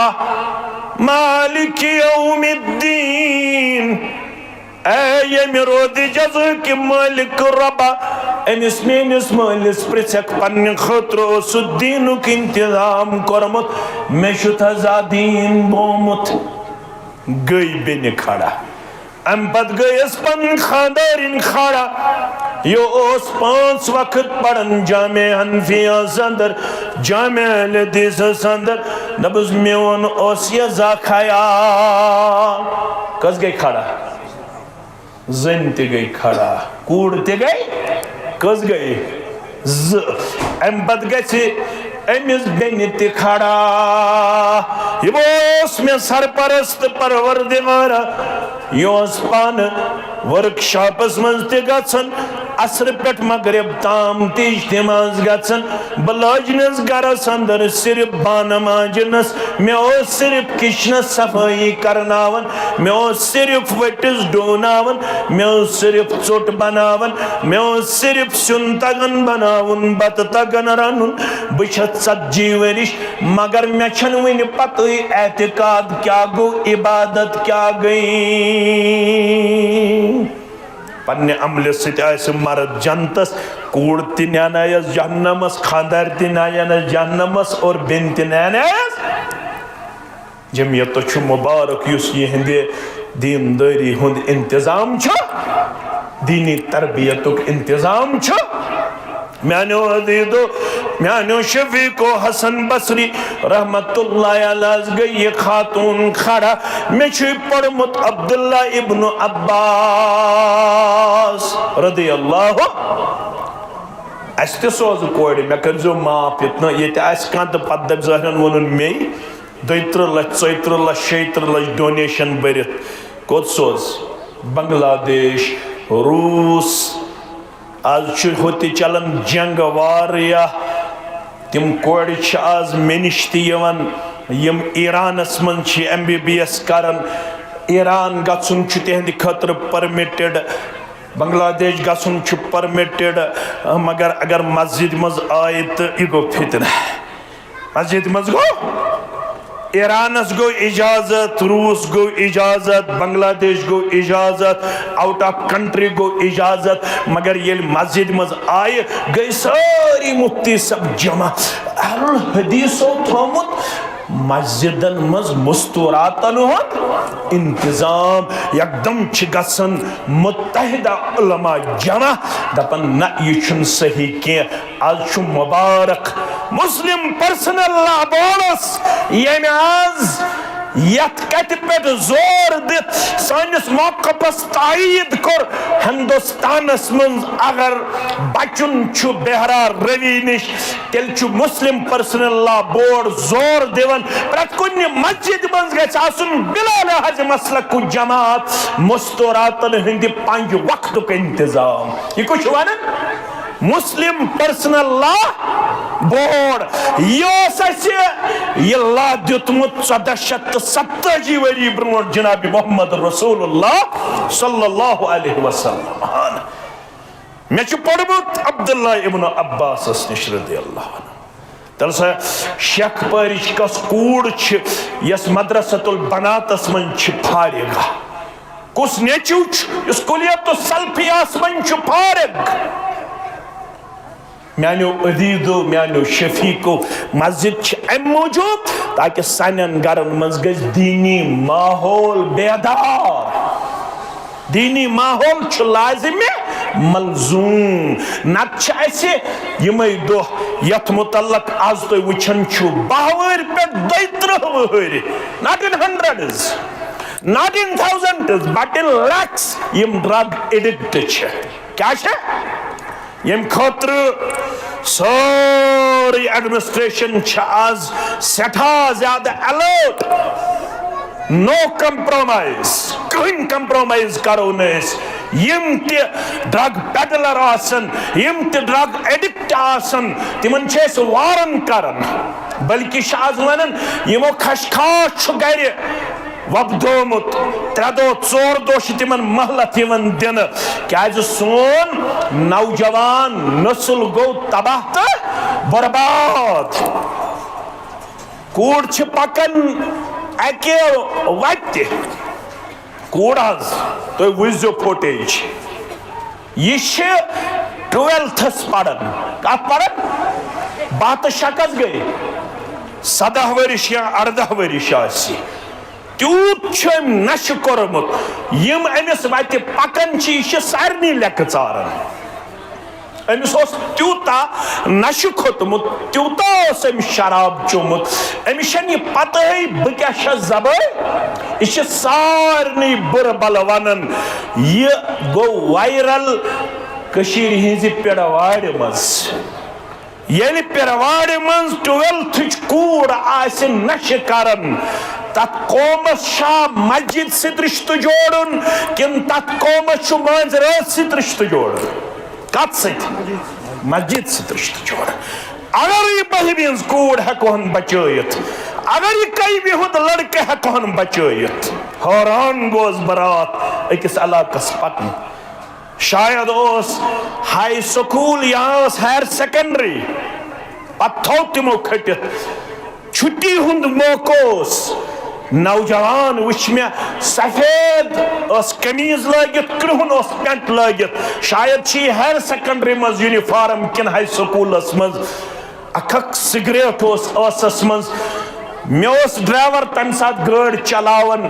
मालिक यौमिद्दीन ये रोद जज के मालिक रबा अमिस मेनिस मालिस पृछक पन्ने खतर सुद्दीनुक इंतजाम कोरमुत मे तजा दीन बोमुत गई बेन खड़ा अम पत गयस पन खानदारिन खड़ा यो ओस 5 वक्त पढ़न जामे हनफिया संदर जामे हदीस संदर नबज मेवन ओस ये ज़ाखया कस गई खड़ा जन ते गई खड़ा कूड़ ते गई कस गई अम पत गछि अमिस बेन ते खड़ा योस मे सरपरस्त परवरदिगार योस पान वर्कशॉपस मज ते गछन असर पे मगरिब ताम तिजतमाज गछन बलजनस गरस अंदर सिर्फ बान माजनस मे सिर्फ किचन सफाई करनावन मे सिर्फ वटिस डोनावन मे सिर्फ चोट बनावन मे सिर्फ सुन तगन बनावन बत तगन रनुन बह 40 वरिश मगर मे छन वन पत एतिकाद क्या गो इबादत क्या गई पन्ने अमल सत मर्द जन्नतस कूड़ तनायस जहन्नमस खानदार तनायस जहन्नमस और बेन तनायस जमियत मुबारक यहंद दीनदारी हुंद इंतजाम दीनी तरबियतुक इंतजाम म्यानो अजीजो म्यानो शफीको हसन बसरी रहमतुल्लाह अलैह गई ये खातून खड़ा मैं पढ़मुत अब्दुल्ला इब्न अब्बास रदियल्लाहु अस सोज कोड़ मे करजो माफ इतना ये कह तो पत दप जहरन वोन मे 32 लाख 34 लाख 36 लाख डोनेशन भरित कोत सोज बांग्लादेश रूस आज होती चलन जंग वारिया तिम कोड़ आज मे निश यम ईरानस मन MBBS करन ईरान गुन तिहंद खतर परमिटेड बांग्लादेश गुन परमिटेड मगर अगर मस्जिद मज आए तो यह गो फितना मस्जिद मज गो ईरानस गो इजाजत रूस गो इजाजत बांग्लादेश गो इजाजत आउट ऑफ कंट्री गो इजाजत मगर ये मस्जिद मज आए गई सारी मुफ्ती सब जमा अहलुल हदीसो थोमुत मस्जिदन मज मुस्तूरातन इंतजाम एकदम गसन मुत्तहिदा उलमा जमा दपन न यह सही के आज मुबारक मुस्लिम पर्सनल लॉ बोर्डस ये आज यत कत पे जोर दित सानिस मौकफस तायीद कर हिंदुस्तानस मज अगर बचुन बेहरा रवि निश तेल मुस्लिम पर्सनल लॉ बोर्ड जोर दिवन प्रत कुन मस्जिद मज गुन बिला लिहाज मसलक जमात मुस्तूरातन हंद पंज वक्तुक इंतजाम यह कुछ वन मुस्लिम पर्सनल लॉ बोर्ड यह लॉ दितमुत 1470 वरी ब्रो जनाब मोहम्मद रसूलुल्लाह सल्लल्लाहु अलैहि वसल्लम मे पढ़मुत अब्दुल्ला इब्न अब्बास निश रदियल्लाहु अन्हु तल सा शेख परिच कस कूड़ यस मदरसतुल बनातस मन फारिग कुस नेचू इस कुलियत सल्फियास मन फारिग म्यानो अदीदो म्यानो शफीको मस्जिद अम मौजूद ताकि सानन गरन मज गज दीनी माहौल बेदार दीनी माहौल लाजिम मलजूम नत यमे दो यथ मुतल्लक आज तुम वुचन 12 वहर पे 32 वहर not in hundreds not in thousands but in lakhs यम ड्रग एडिक्ट क्या यम खतर सारी एडमिनिस्ट्रेशन आज सठा ज्यादा अलर्ट नो कंप्रोमाइज कहीं कंप्रोमाइज करो यम ड्रग पेडलर यम ड्रग एडिक्ट तिमन वारन करन बल्कि आज वन यमो खशखाश गर वबदोमुत 3 दो 4 दो तिमन महलत दिन क्या सोन नौजवान नस्ल गो तबाह तो बर्बाद कूड़ पकन अके वत कूड़ तुम वो फोटेज यह 12th पढ़न कत पढ़न 12 शखस गई 17 वरिश या 18 वरिश तूत नश कोरमुत यम अमिस वत पकन यह सारे लेख चारन अमिस तूता नश खोतमुत तूता शराब चोमुत अमिस पता बह क्या जब यह सारे बुर बल वन यह गो वायरल हज पेड़वाड़ मज ये पेड़वाड़ मज 12th कूड़ आस नश करन तथ कौमस मस्जिद सत रिश्त जोड़न किन तथ कौमस मांजरात सत रिश्त जोड़न कत सत मस्जिद सत रिश्त जोड़न अगर यह 12 कूड़ हेकोहन बचयत अगर यह कई बिहुद लड़के हेकोहन बचयत हैरान गोस बरात अकिस इलाकस पकन शायद हाई स्कूल या हायर सेकेंडरी पत थो तिमो खटित छुट्टी हुंद मौकोस नौजवान वुच मे सफेद कमीज लगित कृहन पेंट लगित शायद हायर सेकेंडरी मज यूनिफॉर्म किन हाई स्कूल मज अख सिगरेट मज मे ड्राइवर तम साथ गाड़ चलावन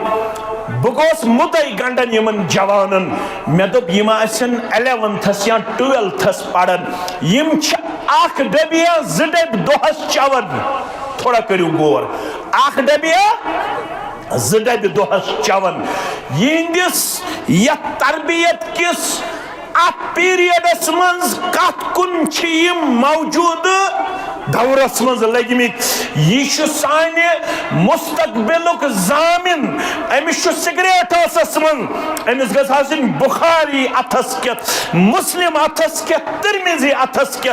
बह मुदई गंडन यमन जवानन मे दोप यम आसन 11th या 12th पढ़न यम अख डबिया 2 डब दोहस चवन थोड़ा करू गौर अख डबिया 2 डब दोहस चवन यिंदिस या तरबियत किस पीरियडस मज कत कुन मौजूद दौरस मज लगमित यह साने मुस्तकबिलुक जामिन अमिस सिगरेट मन अमिस गस बुखारी अथस के मुस्लिम अथस के तिरमिजी अथस के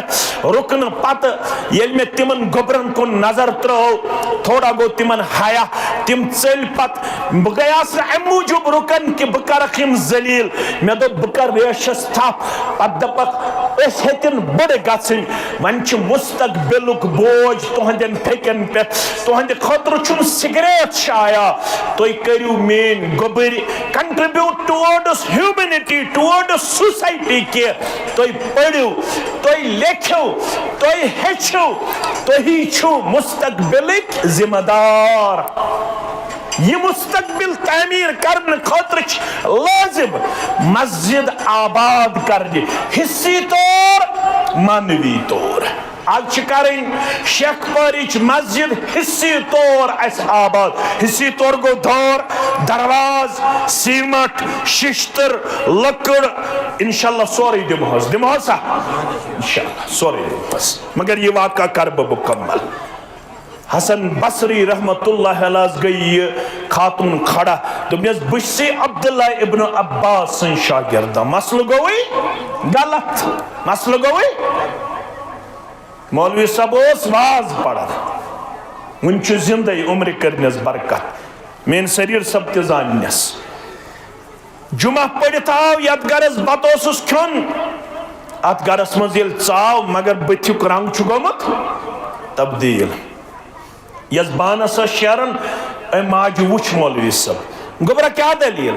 रुकन पत ये मे तिमन गोबरन कुन नजर त्रो थोड़ा गो तिमन हया तिम चल पत बह गयास अम मूजूब रुकन कि बह करख जलील मे दो बह कर रेशस थप पत दपक हेतिन बड़ गन वन मुस्तकबिलुक बोझ तुहंदन फेकन पे तुहंद खतर सिगरेट शाया तुम करू मेन गोबर contribute towards humanity towards society के तुम पढ़ो तुम लेखो तुम हेचो तुही छु मुस्तकबिलक जिम्मेदार यह मुस्तकबिल तामीर करने खतर लाजिम मस्जिद आबाद करने हिस्सी तौर मानवी तौर आज शेखपुर मस्जिद हिस्सी तौर आबाद हिस्सी तौर गो दौर दरवाज सीमट शिश्तर लकड़ इंशाल्लाह सोरे दिमहस इंशाल्लाह सोरे दिमहस मगर ये वाक़ा कर मुकम्मल हसन बसरी रहमतुल्लाह अलैह गई खातून खड़ा दोपस बसी अब्दुल्ला इब्न अब्बास सं शागिर्द मसल गोई गलत मसल गोई मौलवी साहब वाज पढ़ा वन जिंद उम्र करनस बरकत मेन शरीर सब तानस जुमा पढ़ित आव यथ गरस बत खन अत गरस मज चाव मगर बथुक रंग गोमुत तब्दील यस बानस शेरन माज वुच मौलवी साहब गोबरा क्या दलील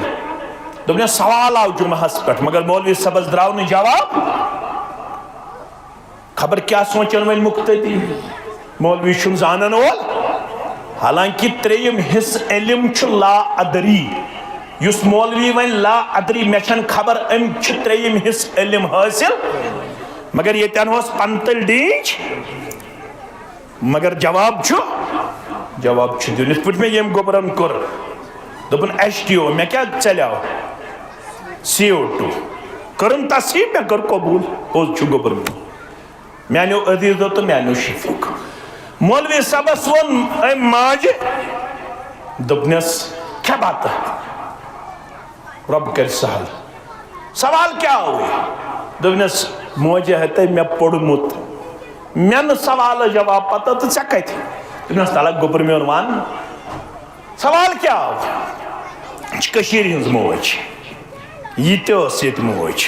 दोपन सवाल आव जुमाहस पे मगर मौलवी साहब द्राव न जवाब खबर क्या सोचन वन मुख्तदी मौलवी जानन वोल हालांकि 3 हिस्स इल्म ला अदरी युस मौलवी वन ला अदरी मे खबर अम 3 हिस्स इल्म हासिल मगर ये 15 डीज मगर जवाब दिन पे मे यम गोबरन कोर दोपन HTO मे क्या चलो CO2 करन तसीब मे कर कबूल पोज गोबरन मानो अदीजो तो मानो शफीक मौलवी सबस वन माज दोपनस क्या बात रब कर सहल सवाल क्या हुए दोपनस मोज है मे पोड़मुत मे न सवाल जवाब पता तो चे कत दोपनस तला गोबर मे वन सवाल क्या हज मोज ये मोज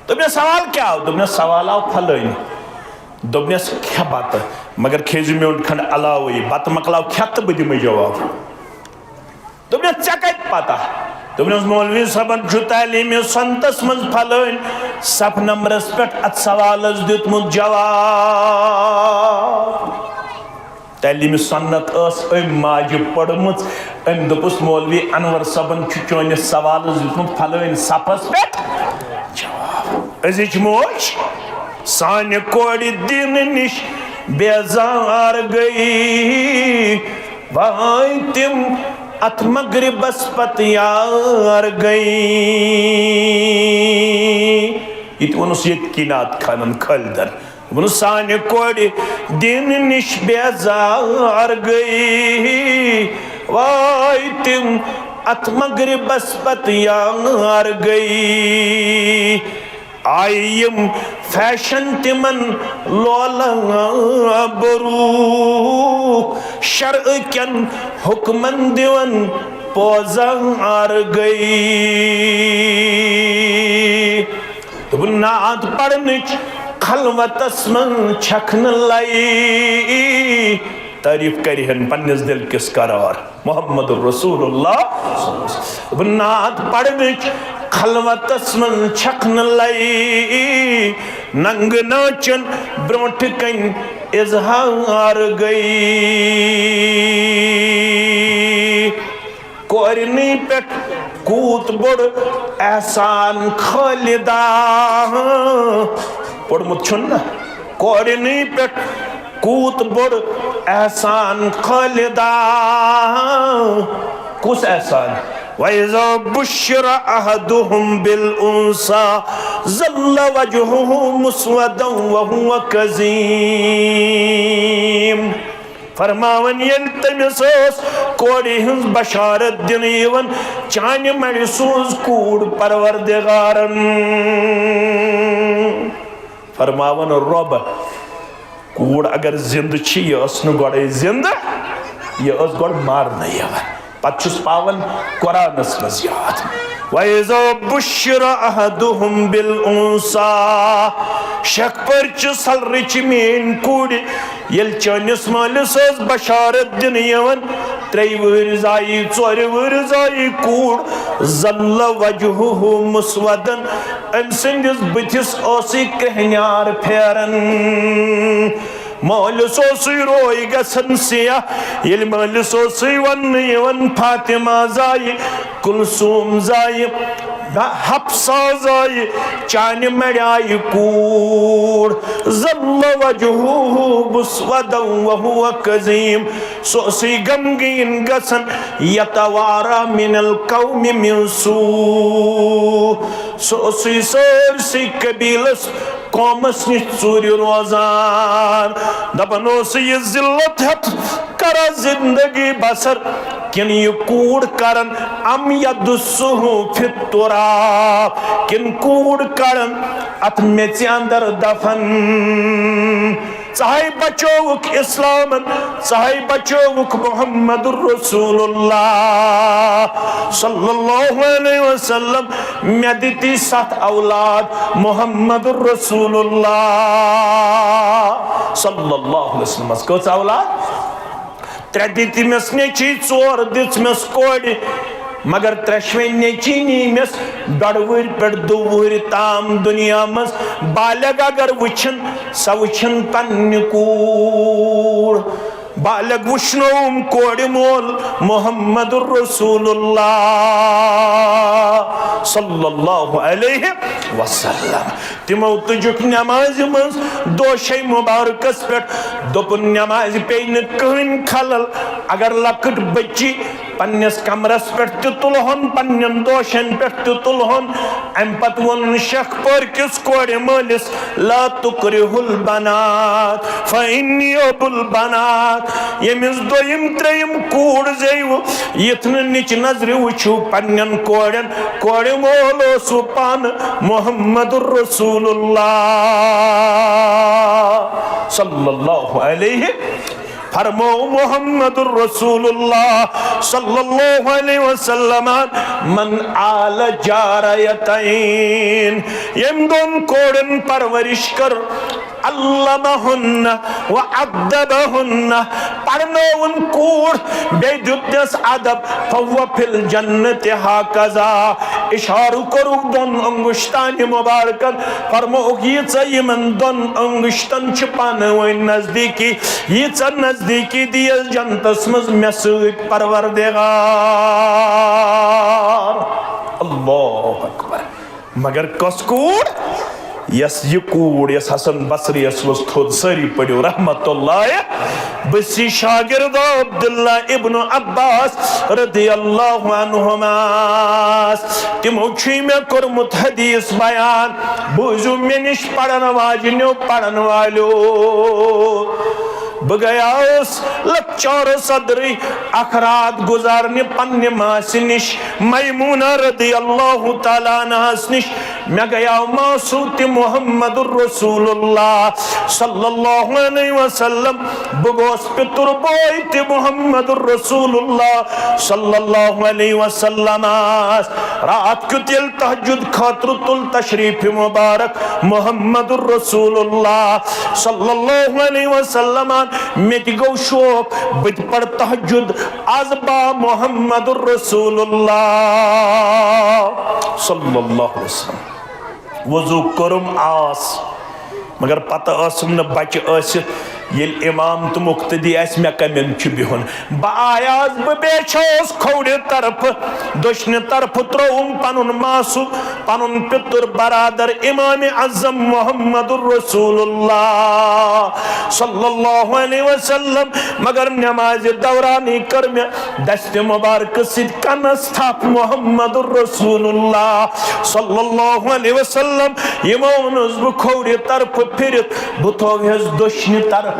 दोपनस सवाल क्या दोपनस सवाल आव फलन दोपनस क्या बात मगर खेज मे खंड अलाव बत मकलाव खत बह दिम जवाब दोपनस चे कत पता दोपनस मौलवी साहबन तालीम सनतस मज फलन सफ नंबरस पे अत सवालस दितमुत जवाब तालीम सन्नत माज पढ़मुत दोपस मौलवी अनवर साहबन चोनिस सवालस दितमुत फलन सफस पे जवाब अजिच मोज साने कोड़ी दिन निश बेजार गई वाई तिम अत मगरिबस पत यार गई इत वनुस ये किनात खानन खलदन वनुस साने कोड़ी दिन निश बेजार गई वाई तिम अत मगरिबस पत यार गई आयम फैशन तिमन लोला बरू शर्अ कन हुक्मन दिवन पोजार गई नात पढ़न खलवतस मन छखन लाई तारीफ करहन पन्निस दिल किस करार मोहम्मद रसूलुल्लाह नात पढ़न खलवतस मन छखन लाई नंग नाचन ब्रोट कन इजहार गई कोरनी पे कूत बड़ एहसान खालिदा पढ़मुत ना कोरनी पे कूत बड़ एहसान खालिदा कुछ एहसान वैज़ा बुश्शिरा अहदुहुम बिल उन्सा ज़ल्ल वजहुहु मुस्वदन व हुवा कज़ीम फरमावन यल तमिस कोड़ी हंस बशारत दिन यवन चान मणि सोज कूड़ परवरदिगारन फरमावन रब कूड़ अगर जिंद छी ये अस्नु गोड़े जिंद ये अस गोड़ मारने यवन पच्चुस पावन कुरानस मज याद वैज़ा बुश्शिरा अहदुहुम बिल उन्सा शक पर सलरिच मेन कूड़ यल चनिस मालिस बशारत दिन यवन 3 वहर जाई 4 वहर जाई कूड़ ज़ल्ल वजहुहु मुस्वदन अम सिंदिस बुथिस ओसी कहन्यार फेरन मालिस ओसी रोई गसन सिया यल मालिस ओसी वन फातिमा जाई कुलसूम जाई हफ्सा जाई चान मड़ाई कूड़ ज़ल्ल वजहुहु मुस्वदन व हुवा कज़ीम सोसी गमगीन गसन यतवारा मिनल कौमि मिन सू सोसी सरसी कबीलस कौमस निश चूर रोजान दपन ये जिल्लत हत करा जिंदगी बसर किन ये कूड़ करन अम यदुस्सुहु फित तुराब किन कूड़ करन अत मेच अंदर दफन चाहे बचोक इस्लाम चाहे बचोक मुहम्मदुर रसूलुल्लाह सल्लल्लाहु अलैहि वसल्लम मे दिती 7 औलाद मुहम्मदुर रसूलुल्लाह सल्लल्लाहु अलैहि वसल्लम कस औलाद 3 दिती मस नेची 4 दिस मस कोड़ मगर 3 नेची नीमस 1.5 वहर पे 2 वहर ताम दुनिया मस बालग अगर वुछन स वुछन पन्ने कूड़ बालग वुछनोम कोड़ मोल मुहम्मदुर रसूलुल्लाह सल्लल्लाहु अलैहि वसल्लम तिमो तुजुक नमाज मस दोशे मुबारकस पे दोपन नमाज पे न कहन खलल अगर लकट बच्ची पन्नस कमरस पे तुलहन पन्न दोशन पे तुलहन अम पत वन शक पर किस कोड़े मालिस ला तुकरिहुल बनात फइन्नी अबुल बनात यमिस दोयम त्रयम कूड़ जैव यथन निच नजर वुचु पन्नन कोड़न कोड़े मोलो सुपान मुहम्मदुर रसूलुल्लाह सल्लल्लाहु अलैहि फरमो मुहम्मदुर रसूलुल्लाह सल्लल्लाहु अलैहि वसल्लम मन आल जारयतैन यम दोन कोड़न परवरिश कर अल्लमहुन्ना व अद्दबहुन्ना पढ़नो उन कूड़ बेदुद्दस अदब फव्व फिल जन्नत हाकजा इशारू करू दोन अंगुश्तान मुबारकन फरमो यीचा यमन दोन अंगुश्तन छपान वन नजदीकी यीचा नजदीकी दिया जन्नतस मज मे सत परवरदिगार अल्लाहु अकबर मगर कस कूड़ यस ये कूड़ यस हसन बसरी यस वस थोद सारी पढ़ो रहमतुल्लाह बसी शागिर्द अब्दुल्लाह इब्न अब्बास रदियल्लाहु अन्हुमा तिमो छी में कोरमुत हदीस बयान बुझु में निश पढ़न वाजिनो पढ़न वालो बगयास लक्चर सदरी अखरात गुजारने पन्ने मासिनिश मैमूना रदियल्लाहु ताला अन्हा निश मैं गया मासूत मुहम्मदुर रसूलुल्लाह सल्लल्लाहु अलैहि वसल्लम बगोस पितुर बोइत मुहम्मदुर रसूलुल्लाह सल्लल्लाहु अलैहि वसल्लम रात को तिल तहज्जुद खातिर तुल तशरीफ मुबारक मुहम्मदुर रसूलुल्लाह सल्लल्लाहु अलैहि वसल्लम मेति गो शौक बत पढ़ तहज्जुद अज़बा मुहम्मदुर रसूलुल्लाह सल्लल्लाहु अलैहि वसल्लम वज़ू करम आस मगर पता आसम न बच्चे ये इमाम तो मुक्तदी आस मे कमेन बिहुन बह आयास बेचोस खोड़ तरफ दुश्न तरफ त्रोम पनुन मासु पनुन पितुर बरादर इमाम आजम मुहम्मदुर रसूलुल्लाह सल्लल्लाहु अलैहि वसल्लम मगर नमाज दौरानी कर मे दस्त मुबारक सिद कनस थाप मुहम्मदुर रसूलुल्लाह सल्लल्लाहु अलैहि वसल्लम इमाम खोड़ तरफ फिर बह थोस दुश्न तरफ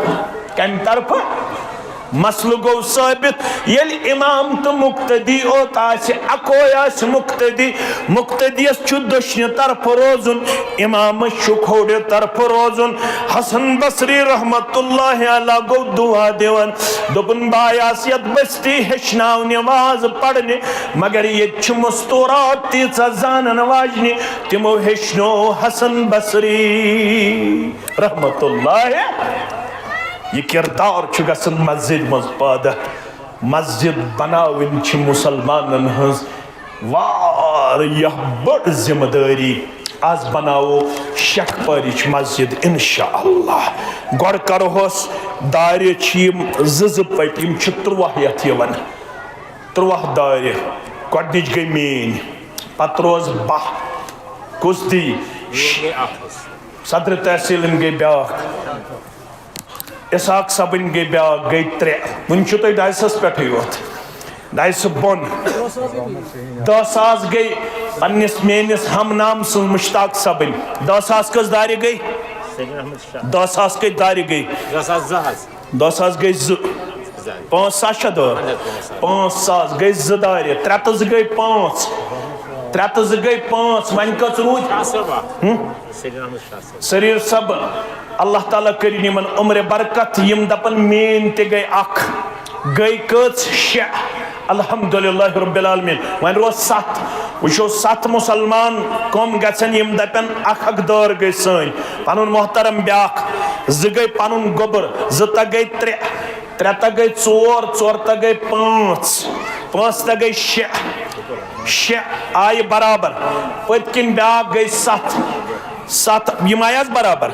कम तरफ मसल गो साबित येल इमाम तो मुक्तदी ओत अकोय मुक्तदी मुक्तदियस दुश्न तरफ रोजुन इमाम खोड़ तरफ रोजुन हसन बसरी रहमतुल्लाह अलैह गो दुआ दिवन दोपन बायास यत बस्ती हेचनाव नमाज पढ़ने मगर ये मस्तूरात तीच जानन वाजने तिमो हेचनो हसन बसरी रहमतुल्लाह ये किरदार गसन मस्जिद मज पैदा मस्जिद बनावन मुसलमान हज वारियाह बड़ जिम्मेदारी आज बनावो शखपरिच मस्जिद इंशाअल्लाह गोड़ करोस दार ज़ पट 13 यथ यवन 13 दार गोडनिच गई मेन पत रोज 12 कुस दी सदर तहसील गई ब्याख इसाक सबन गई ब्याख गई 3 वन 250 पे योत 250 बोन 10,000 गई पन्निस मेनिस हम नाम सुन मुश्ताक सबन 10,000 कस दारी गई 10,000 के दारी गई 10,000 गई 5,000 5,000 गई 2 दारी 3 गई 5 3 गई 5 वन कस रूद शरीर सब अल्लाह ताला करी निमन उम्र बरकत यम दपन मेन ते गई अख गई कच 6 अल्हम्दुलिल्लाह रब्बिल आलमीन वन रोज 7 वो 7 मुसलमान कम गन यम दपन अख दर गई सन पनुन मोहतरम ब्याख 2 गई पनुन गोबर 2 गई 3 3 गई 4 4 गई 5 5 गई 6 आय बराबर पतकिन ब्याख गई 7 यम आयास बराबर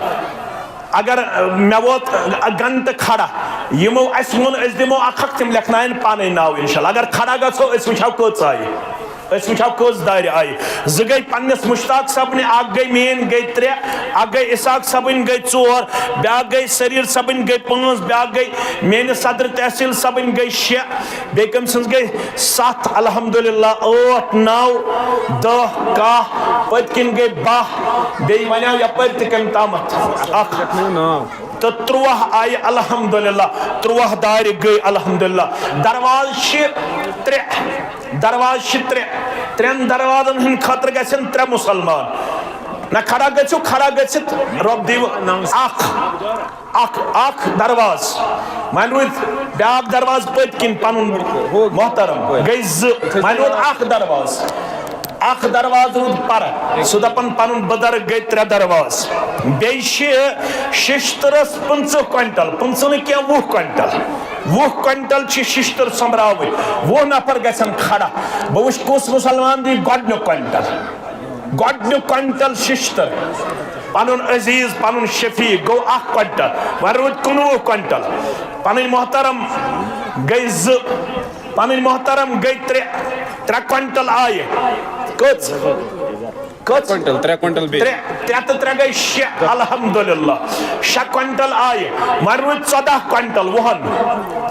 अगर मे वोत गंत खड़ा यमो अस वोन अस दिमो अख तिम लेखनायन पाने नाव इंशाल्लाह अगर खड़ा गो अस वुछाव कच आय अस वुछाव कच दार आय 2 गई पन्नस मुश्ताक सबन अख गई मेन गई 3 अख गई इसाक सबन गई 4 ब्या गई शरीर सबन गई 5 ब्या गई मेन सदर तहसील सबन गई 6 बेकम सन्स गई 7 अल्हम्दुलिल्लाह 8 9 10 10 पतकिन गई 12 बे वनाव यपर तकम तामत अख तो 13 आय अल्हम्दुलिल्लाह 13 दार गई अल्हम्दुलिल्लाह दरवाज 3 दरवाज 3 दरवाजन हन खतर गसन 3 मुसलमान ना खड़ा गो खड़ा गसित रब दिव अख दरवाज वन रूद ब्या दरवाज पतकिन पनुन मोहतरम गई 2 वन रूद अख दरवाज रूद पर सह दपन पनुन बुजुर्ग गई 3 दरवाज बे शिश्तरस 50 क्विंटल 50 क्या 20 क्विंटल 20 क्विंटल शिश्तर संभराव 20 नफर गसन खड़ा बह वुच कुस मुसलमान दी गोडन्युक क्विंटल शिश्तर पनुन अजीज पनुन शफी गो 1 quintal one rude 19 quintal Panun मोहतरम गई 2 पनुन मोहतरम गई 3 क्विंटल आय कच क्विंटल 3 क्विंटल 3 गई 6 अल्हम्दुलिल्लाह 6 क्विंटल आय वन रूद 14 क्विंटल वहन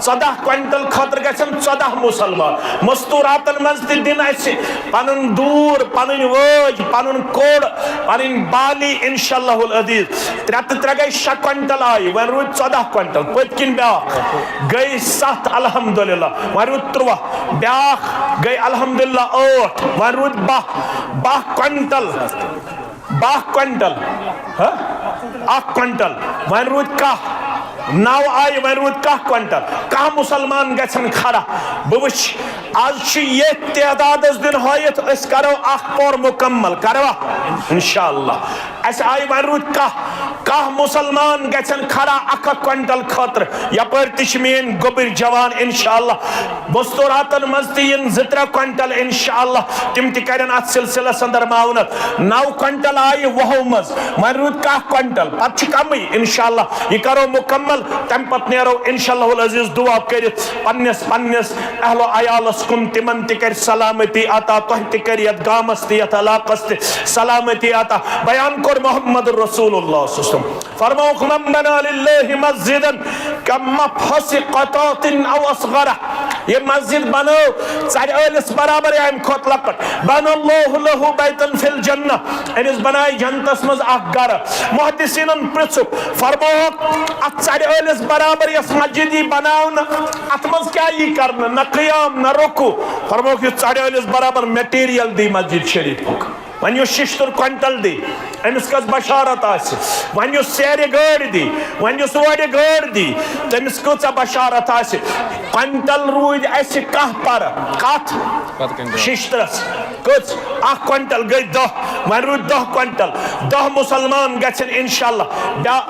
14 क्विंटल खतर गसन 14 मुसलमान मस्तूरातन मज दिन पनुन दूर पनुन वज पनुन कोड़ पनुन बाली इंशाअल्लाहुल अजीज 3 गई 6 क्विंटल आय वन रूद 14 क्विंटल पतकिन ब्याख गई 7 अल्हम्दुलिल्लाह वन रूद 13 ब्याख गई अल्हम्दुलिल्लाह 8 one rude 12 quintal 12 quintal 1 quintal one rude 9 आय वन रूद 1 क्विंटल 1 मुसलमान गसन खड़ा बह वुच आज ये तादाद दिन हयत करो 1 पोर मुकम्मल करवा इंशाअल्लाह अस आई वन रूद कह मुसलमान गन खड़ा 1 क्विंटल खतर यपर मेन गोबर जवान इंशाअल्लाह बस्तुरातन मज तीन 2-3 क्विंटल इंशाअल्लाह तिम तन अत सिलसिलस अंदर मावनत 9 क्विंटल आई वहो मज वन रूद 1 क्विंटल पत कम इंशाअल्लाह यह करो मुकम्मल तम पत नेरो इंशाअल्लाह अजीज दुआ कर पन्नस अहलो अयालस कुन तिमन कर सलामती अता तह तर यत गामस यत इलाकस सलामती अता बयान कर मोहम्मद रसूलुल्लाह फरमाओ मन बना लिल्लाहि मस्जिदन कमफस क़तातिन औ असग़रा ये मस्जिद बनो चरस बराबर अम खोत लकट बनल्लाहु लहु बैतन फिल जन्नह अनिस बनाई जन्नतस मज अख घर मुहद्दिसीनन पृछु फरमाओ अत चरस बराबर यस मस्जिद बनावन अत मज क्या यी करन न क़ियाम न रुकू फरमाओ कि चरस बराबर मटेरियल दी मस्जिद शरीफ वन यो 76 क्विंटल दी अमिस कस बशारत आसि वन यो सेरे गाड़ दी वन यो सोरे गाड़ दी तमिस कचा बशारत आसि क्विंटल रूद अस कह पर कत 76 कच 1 क्विंटल गई 10 वन रूद 10 क्विंटल 10 मुसलमान गन इंशाअल्लाह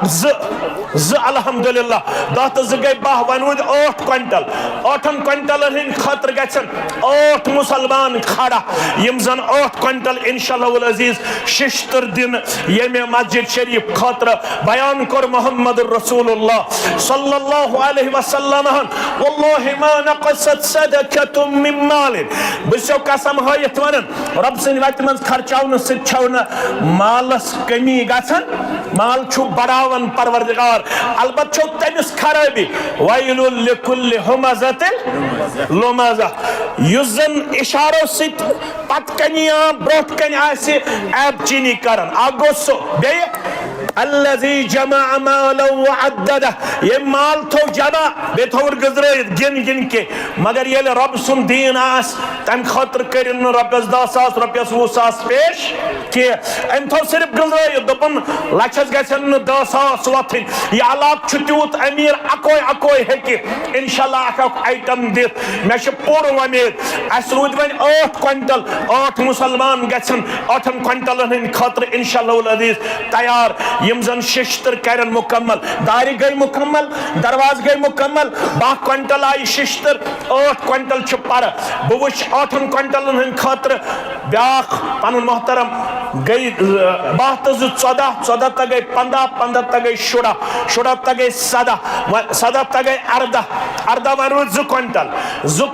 ज अल्हम्दुलिल्लाह 10 तो 2 गई 12 one rude 8 quintal 8 quintal Hind खतर गन 8 मुसलमान खड़ा यम जन 8 क्विंटल इंशाअल्लाह अजीज 76 दिन ये मस्जिद शरीफ खतर बयान कर मोहम्मद रसूलुल्लाह सल्लल्लाहु अलैहि वसल्लम वल्लाहि मा नक़सत सदक़तुम मिन माल बसो कसम हयत वनन रब सन वत मन खर्चावन सछवन मालस कमी गसन माल छु बढ़ावन परवरदिगार अलबत छु तमिस खराबी वैलुल लिकुल्लि हुमज़तिल लुमज़ा युजन इशारो सित पत कनिया ब्रोट कन आसे ऐब चीनी करन आगोसो बे अल्लज़ी जमा माला व अद्ददा ये माल थो जमा बे थोर गुजरत गिन के मगर ये रब सुन दीन आस तम खतर करिन रबियस 10,000 रबियस 20,000 पेश के एम थो सिर्फ गुजरत दपन लक्षस गसन 10,000 वथिन ये अलाक छुट्यूत अमीर अकोय है कि इंशाअल्लाह अक आइटम दित मे छ पूर उम्मीद अस रूद वन 8 क्विंटल 8 मुसलमान गसन 8 क्विंटल हिंद खतर इंशाअल्लाह अजीज तैयार यम जन 76 करन मुकम्मल दारी गई मुकम्मल दरवाज गई मुकम्मल 12 क्विंटल आई 76 8 क्विंटल छ पर बुवश 8 क्विंटल हिंद खतर ब्याख पन मोहतरम गई 12 14 तक गई 15 तक गई 16 तक गई 17 तक गई 18 वन रूद 2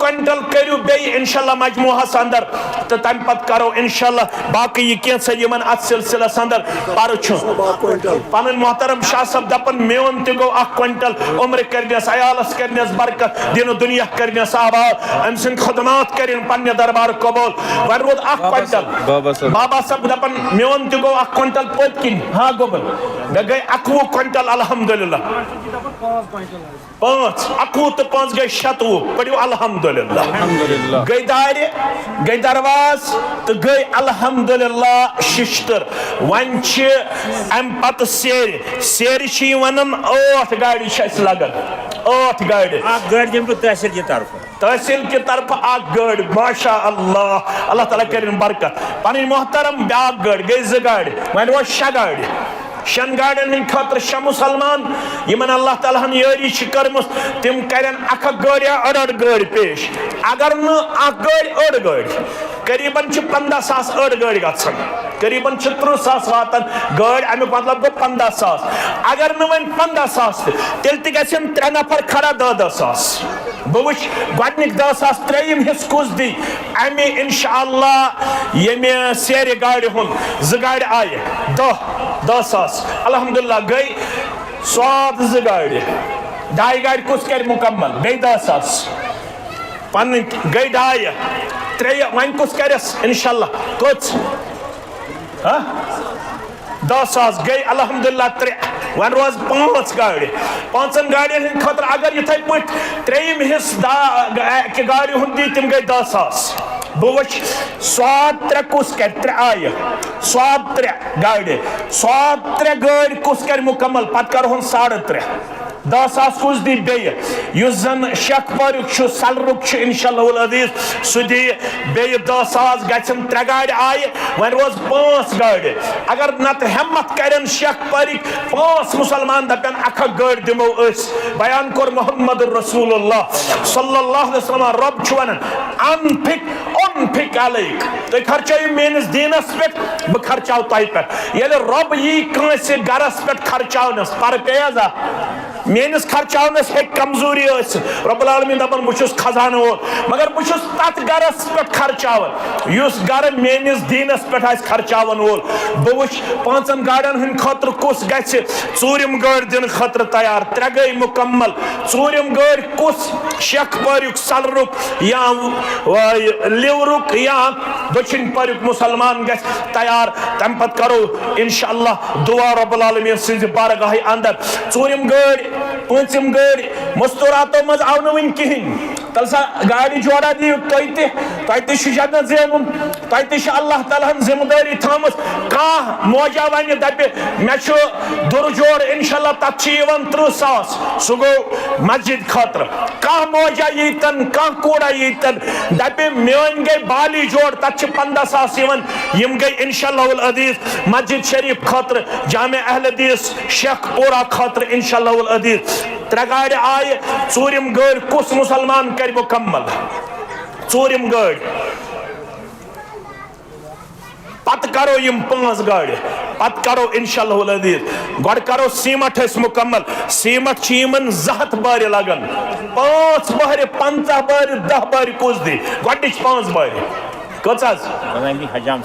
क्विंटल करू बे इंशाअल्लाह मजमुहस अंदर तो तम पत करो इंशाअल्लाह बाकी ये कैसा यमन अत सिलसिलस अंदर पर पन मोहतरम शाह सब दपन मेन तो गो 1 क्विंटल उम्र करनस अयालस करनस बरकत दिन दुनिया करनस आबाद अम सन खदमात करिन पन्ने दरबार कबूल वन रूद 1 क्विंटल बाबा सब दपन मेन तो गो 1 क्विंटल पतकिन हाँ गोबन मे गई 21 क्विंटल अल्हम्दुलिल्लाह 5 21 तो 5 गई 27 पढ़ो अल्हम्दुलिल्लाह गई दारे गई दरवाज तो गई अल्हम्दुलिल्लाह 76 वन अम पत सेर वन 8 गाड़ी लगन 8 गाड़ी तहसील की तरफ 1 गाड़ी माशा अल्लाह ताला करिन बरकत पन मोहतरम ब्याक गाड़ी गई 2 गाड़ी वन वो 6 गाड़ी 6 गाड़ियन हिंद खतर 6 मुसलमान यमन अल्लाह ताला हन यारी करमस तिम करन 1 गाड़ी 8 गाड़ी पेश अगर न 1 गाड़ी 8 गाड़ी करीबन 15,000 8 गाड़ी गसन करीबन 30,000 वातन गाड़ी अमुक मतलब गो 15,000 अगर न वन 15,000 तेल ति गसन 3 नफर खड़ा 10,000 बुवश गडनिक 10,000 3 हिस कुस दी अमे इंशाअल्लाह यमे सेरे गाड़ी हुन 2 गाड़ी आए 10,000 अल्हम्दुलिल्लाह गई 2 गाड़ी 2 गाड़ी कुछ कर मुकम्मल गई 10,000 पन गई 2 3 वन कुछ करस इंशाअल्लाह कुछ 10,000 गई अल्हम्दुलिल्लाह 3 वन रोज 5 गाड़ी 5 गाड़ियन हिंद खतर अगर इथे पट 3 हिस कि गाड़ी हुंदी तिम गई 10,000 बुवश 3 कुस कर 3 आय 3 गाड़ी 3 गाड़ी कुस कर मुकम्मल पत कर हुन 3.5 10 सास कुछ दी बे युस जन शक पारुक छु सलरुक छु इंशाअल्लाह अजीज सु दी बे 10 सास गछम 3 गाड़ आए वन रोज 5 गाड़ अगर नत हिम्मत करन शक पारुक 5 मुसलमान दपन अख गाड़ दिमो अस बयान कर मोहम्मद रसूलुल्लाह सल्लल्लाहु अलैहि वसल्लम रब छु वन अनफिक अलैक तो खर्चायु मेनिस दीनस पे ब खर्चाव तय पे ये रब यी कंस गरस पे खर्चावनस पर पेजा मेनिस खर्चावनस हे कमजोरी रब्बुल आलमीन दपन बुछुस खजान वोल मगर बुछुस तत गरस पे खर्चावन युस गर मेनिस दीनस पे आस खर्चावन वोल ब वुच 5 गाड़न हन खतर कुस गछ चूरिम गाड़ दिन खतर तैयार 3 गई मुकम्मल चूरिम गाड़ कुस शक पारुक सलरुक या लिवरुक या दक्षिण पारुक मुसलमान गछ तैयार तम पत करो इंशाअल्लाह दुआ रब्बुल आलमीन सिज बारगाह अंदर चूरिम गाड़ 5 गाड़ मस्तूरातो मज आव न वन किहिन तलसा गाड़ी जोड़ा दी तोते जन्नत जेमुन तोते अल्लाह ताला जिम्मेदारी थमस का मोजा वन दपे मे दुर जोड़ इंशाअल्लाह तत 30 सास सु गो मस्जिद खतर का मोजा यीतन का कूड़ा यीतन दपे मेन गई बाली जोड़ तत 15 सास यम गई इंशाअल्लाह अजीज मस्जिद शरीफ खतर जामे अहल हदीस शेखपुरा खतर इंशाअल्लाह अजीज 3 गाड़ आए चूरिम गाड़ कुस मुसलमान कर मुकम्मल चूरिम गाड़ पत करो यम 5 गाड़ पत करो इंशाअल्लाह अजीज गड करो सीमट मुकम्मल सीमट यमन 2 बार लगन 5 बार 50 बार 10 बार कुछ दी गड 5 बार कचाज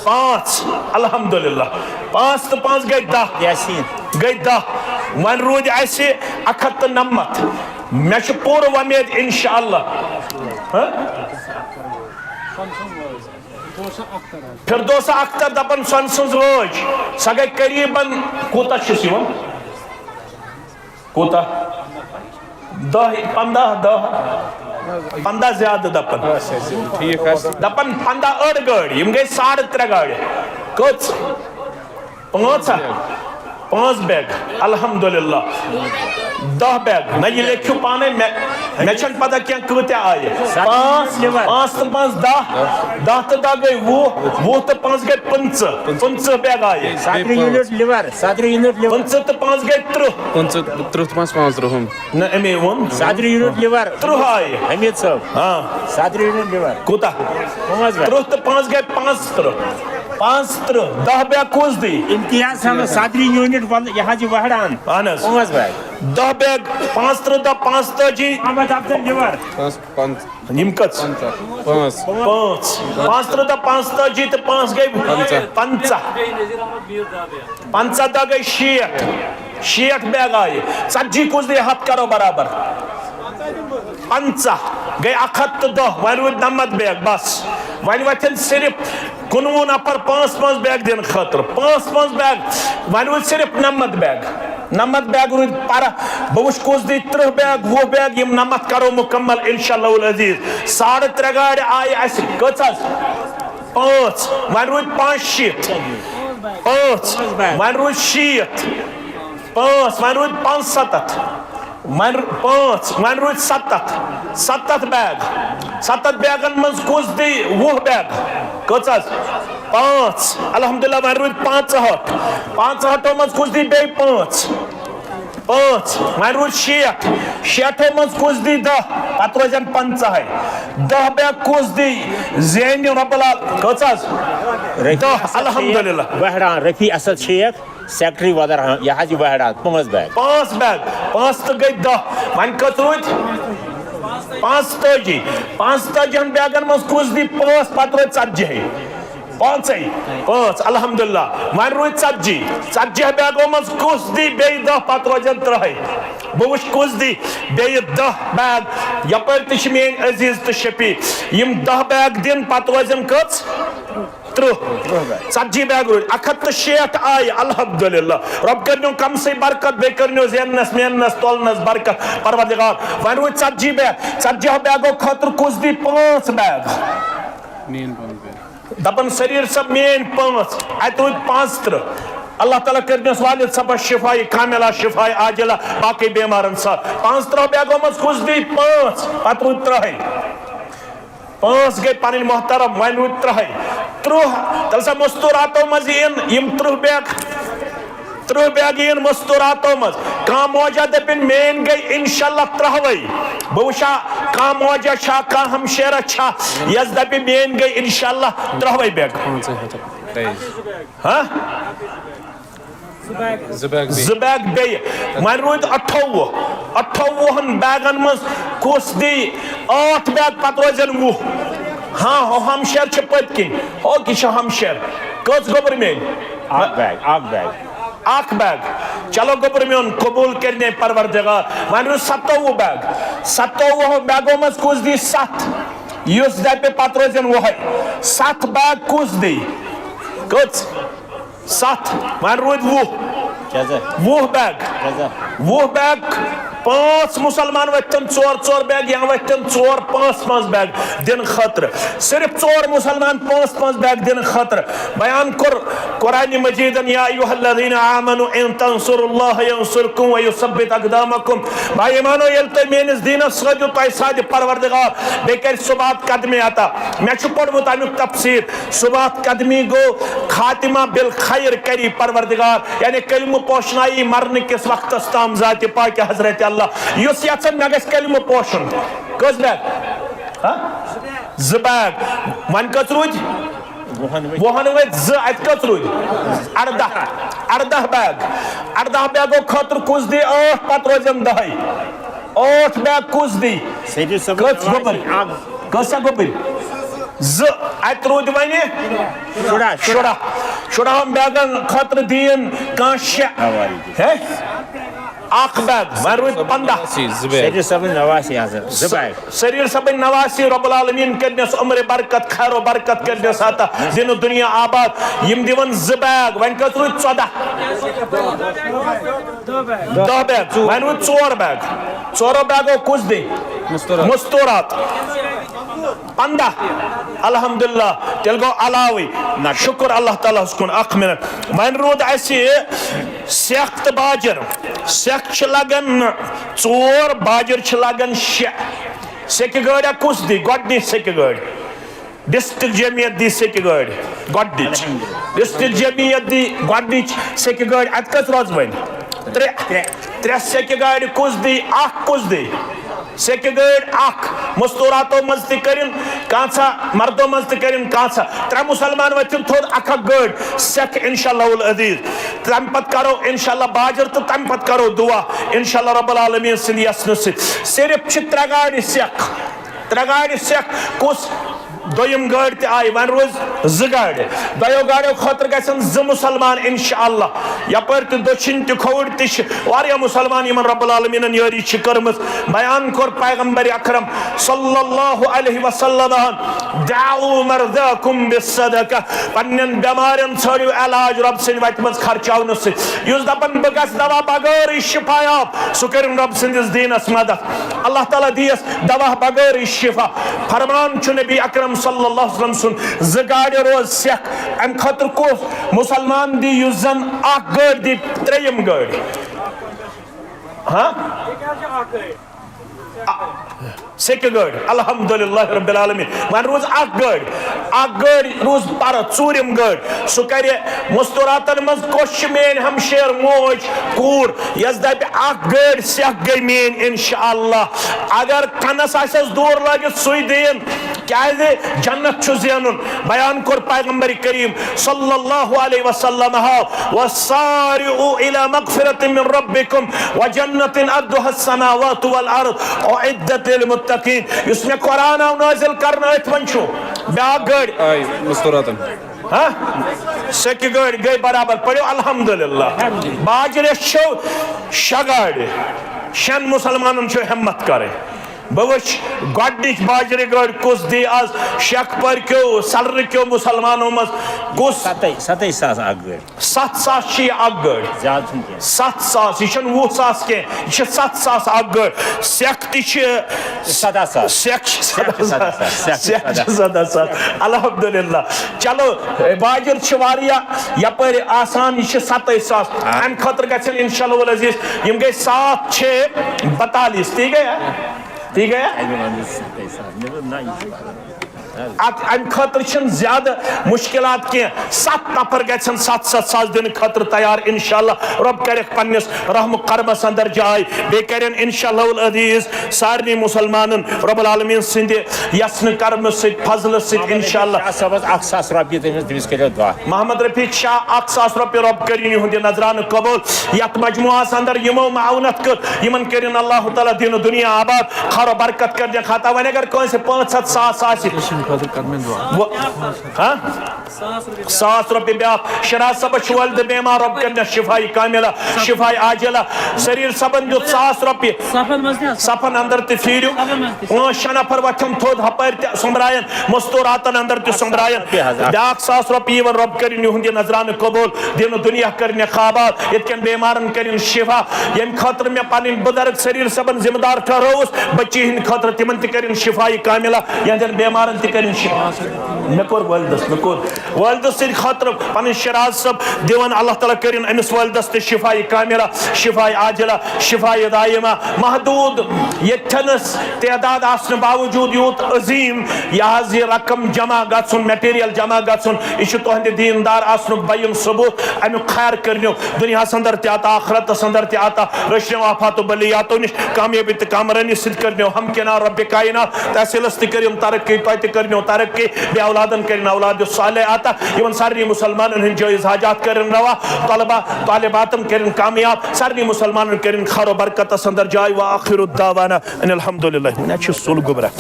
5 अल्हम्दुलिल्लाह 5 तो 5 गई 10 गई 10 वन रूद 199 मे पूर वमेद इंशाअल्लाह फिरदौसा अख्तर दपन सन सज रोज स गई करीबन कूता कूता 15 ज्यादा दपन दपन 15 8 गाड़ यम गई 3.5 गाड़ कच 5 बैग अल्हम्दुलिल्लाह 10 बैग ना ये लिखो पाने मे छन पता क्या कते आए 5 तो 5 10 तो 10 गई वो तो 5 गई 5 बैग आए 7 यूनिट लिवर 5 तो 5 गई 30 5 रोहम ना एमे वन 7 यूनिट लिवर 3 आए हमीद साहब हां 7 यूनिट लिवर कोता 5 3 तो 5 गई 5 10 बैग कुछ दी इम्तियाज हम 7 यूनिट यहाँ जी वहडान 5 बैग 10 बैग 5 जी मोहम्मद अब्दुल लिवर 5 निमकच 5 जी तो 5 गई 5 गई 60 बैग आए 40 कुछ दी हाथ करो बराबर 5 गई 110 वन 90 बैग बस वन वथन सिर्फ 19 नफर 5 बैग दिन खतर 5 बैग वन सिर्फ 90 बैग रूद पर बहुश कुछ दी 30 बैग वो बैग यम 90 करो मुकम्मल इंशाअल्लाह अजीज 3.5 गाड़ आए अस कचस 5 one rude 5 one rude 60 5 one rude 75 one rude 70 bag 70 बैगन मज कुछ दी 20 बैग कचस 5 अल्हम्दुलिल्लाह वन रूद 65 मज कुछ दी बे 5 वन रूद 60 मज कुछ दी 10 पत रोजन 50 10 बैग कुछ दी ज़ैन रब्बुल कचस 10 अल्हम्दुलिल्लाह वहडान रफी असद शेख सेक्रेटरी वदर यहाँ जी वहडान 5 बैग 5 तो गई 10 वन कत रूद 5 बैगन मज कुछ दी 5 पत रोज 5 अल्हम्दुलिल्लाह वन रूद 40 बैगों मज कुछ दी बे 10 पत रोजन 3 बहुश कुछ दी बे 10 बैग यपर तश मेन अजीज तो शफी यम 10 बैग दिन पत रोजन कच 30 बैग रूद 160 आए अल्हम्दुलिल्लाह रब करनो कम से बरकत बे करनो ज़ेनस मेनस तोलनस बरकत परवरदिगार वन रूद 40 बैगों खतर कुछ दी 5 बैग दपन शरीर सब मेन 5 अत रूद 5 अल्लाह ताला करनस वालिद सबस शिफाई कामिला शिफाई आजिला बाकी बेमारन सा 5 बैगों मज कुछ दी 5 पत रूद 5 गई पन मोहतरम वन रूद 30 तल सा मस्तूरातों मज यम 30 बैग इन मस्तूरातों मज कह मौजा दपिन मेन गई इंशाल्लाह 30 बह वुशा कह मौजा छा कह हमशेरा छा यस दपि मेन गई इंशाल्लाह 30 बैग हाँ बैग बे वन रूद 28 बैगन मज कुस दी 8 बैग पत रोजन 20 हाँ हो हमशेर पत किन हो कि हमशेर कस गोबर मेन आख बैग चलो गोबर में कबूल करने परवरदिगार वन 27 बैग 27 बैगों मज कुस दी 7 युस दपे पत रोजन 7 बैग कुस दी कस 7 वन रूद 20 बैग 5 मुसलमान वतन 4 बैग या वतन 4-5 बैग दिन खतर सिर्फ 4 मुसलमान 5 बैग दिन खतर बयान कर कुरान मजीदन या अय्युहल्लज़ीना आमनु इन तंसुरुल्लाह यंसुरकुम व युसब्बित अक़दामकुम भाई मानो यल तो मेनिस दीनस सजो तय साद परवरदिगार बेकर सुबात कदमे आता मैं छु पढ़मुत अमुक तफसीर सुबात कदमी गो खातिमा बिल खैर करी परवरदिगार यानी कलम पोशनाई मरने किस वक्त ताम जात पाक हजरत अल्लाह युस यसन मे गस कलम पोशन कस बैग हां ज बैग वन कस रूद वहन वत ज अत कस रूद 18 बैगो खतर कुस दी 8 पत रोजन 10 8 बैग कुस दी कस गोबर कसा गोबर ज अत रूद वने शुरा हम बैगन खतर दीन काशा है आख बैग वन रूद 15 शरीर सब 89 रब्बुल आलमीन करनस उम्र बरकत खैर बरकत करनस आता दिन दुनिया आबाद यम दिवन ज बैग वन कस रूद 10 बैग वन रूद 4 बैगो कुछ दी मुस्तूरात 15 अल्हम्दुलिल्लाह तेल गो अलावी शुक्र अल्लाह ताला हुस्कुन 1 मिनट वन रूद ऐसे सेख्त बाजर सेख लगन 4 बाजर लगन 6 सेक गाड़ कुस दी गोडनी सेक गाड़ डिस्ट्रिक्ट जमीयत दी सेक गाड़ गोडनिच डिस्ट्रिक्ट जमीयत दी गोडनिच सेक गाड़ अत कस रोज वन 3 सेक गाड़ कुस दी 1 कुस दी सेक गाड़ 1 मस्तूरातों मज तरिन कांसा मर्दों मज तरिन कांसा 3 मुसलमान वतन थोद 1 गाड़ सेक इंशाअल्लाह अजीज तम पत करो इंशाअल्लाह बाजर तो तम पत करो दुआ इंशाअल्लाह रब्बुल आलमीन सिंद यसन सिर्फ 3 गाड़ कुस दोयम गाड़ ते आई वन रोज 2 गाड़ दयो गाड़ो खतर गसन 2 मुसलमान इंशाअल्लाह यपर ते दक्षिण ते खौड़ ते वारिया मुसलमान यमन रब्बुल आलमीन यारी छ करमस बयान कर पैगंबर अकरम सल्लल्लाहु अलैहि वसल्लम दाऊ मरदाकुम बिसदका पन्नन बीमारन छड़ियो इलाज रब सिन वत मस खर्चावन से युस दपन बगस दवा बगैर शिफा सु करन रब सिंदिस दीनस मदद अल्लाह ताला दियस दवा बगैर शिफा फरमान छु नबी अकरम सल्लल्लाहु अलैहि वसल्लम सुन ज गाड़ रोज सेख अम खतर को मुसलमान दी युजन 1 गाड़ दी 3 गाड़ हाँ सेक गाड़ अल्हम्दुलिल्लाह रब्बिल आलमीन वन रोज 1 गाड़ रोज पर 4 गाड़ सु करे मुस्तूरातन मज कोश मेन हमशेर मोज कूर यस दप 1 गाड़ सेख गई मेन इंशाअल्लाह अगर कनस आसस दूर लगित सुई दिन क्या जन्नत छु ज़ेनुन बयान कर पैगंबर करीम सल्लल्लाहु अलैहि वसल्लम वसारिउ इला मगफिरतिन मिन रब्बिकुम व जन्नतिन अद्दुहस समावातु वल अर्द उइद्दत लिल मुत्तकीन इसमें कुरान नाज़िल करना वन छु ब्या गाड़ आई मुस्तूरातन हाँ सेक गाड़ गई बराबर पढ़ो अल्हम्दुलिल्लाह बाजरे छो 6 गाड़ 6 मुसलमानन छो हिम्मत करे बवश गोडनिच बाजरे गड़ कुस दी आज शक पर क्यों सलर क्यों मुसलमानों मज कुस 7,000 अख गड़ 7,000 अख गड़ ज्यादा छुन के 7,000 यह 20,000 के 7,000 अख गड़ सेक तिश 7,000 सेक 7,000 अल्हम्दुलिल्लाह चलो बाजर यपर आसान यह 27,000 अम खतर गन इंशाअल्लाह वल अजीज यम गए 7 6 42 ठीक है अम खतर ज्यादा मुश्किलात क्या 7 नफर गन 7,000 दिन खतर तैयार इंशाअल्लाह रब कर पन्निस रहम करमस अंदर जाय बे करन इंशाअल्लाह उल अजीज सारे मुसलमान रब्बुल आलमीन सिंध यसन करम सत फजल सत इंशाअल्लाह सबस 1,000 रुपये तमिस करो दुआ मोहम्मद रफीक शाह 1,000 रुपये रब करिन युंद नजरान कबूल यत मजमुआस अंदर यमो माउनत कर यमन करिन अल्लाह ताला दिन दुनिया आबाद खर बरकत कर दे खाता वन अगर कोई से 500 आसि 1,000 रुपये ब्या शराज सब वल्द बेमार रब कर शिफाई कामिला शिफाई आजिला शरीर सबन जो 1,000 रुपये सफन अंदर तीर 5 नफर वथम थोद हपर समरायन मस्तूरातन अंदर समरायन ब्या 1,000 रुपये रब कर नजरान कबूल दिन दुनिया कर खाबाद ये बेमारन कर शिफा यम खतर मे पन बुजुर्ग शरीर सबन जिम्मेदार ठहरोस बच्ची हिंद खतर तिमन कर शिफाई कामिला यहन बेमारन मे कोर वलदस खतर पन शराज सब दिवन अल्लाह ताला करिन अमिस वलदस ते शिफाई कामिला शिफाई आजिला शिफाई दायमा महदूद यथनस तादाद आसन बावजूद यूत अजीम यह रकम जमा गन मटेरियल जमा गन यह तुहद दीनदार आसन बयन सबूत अमुक खैर करनो दुनिया अंदर आता आखरत अंदर आता रशनो आफात बलियातो नश कामयाबी तो कामरानी सो हम के ना रब कायना तहसीलस तम तरक्की तह तरक्की बे औलादन कर औलाद साले आता इन सारे मुसलमान हंद जायज़ हाजात कर रवा तलबा तालिबातन कर कामयाब सारे मुसलमान कर खरो बरकत अंदर जाय व आखिर दावाना अल्हम्दुलिल्लाह सुल गुबरा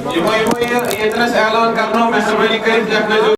ये ऐलान करना मेहरबानी कर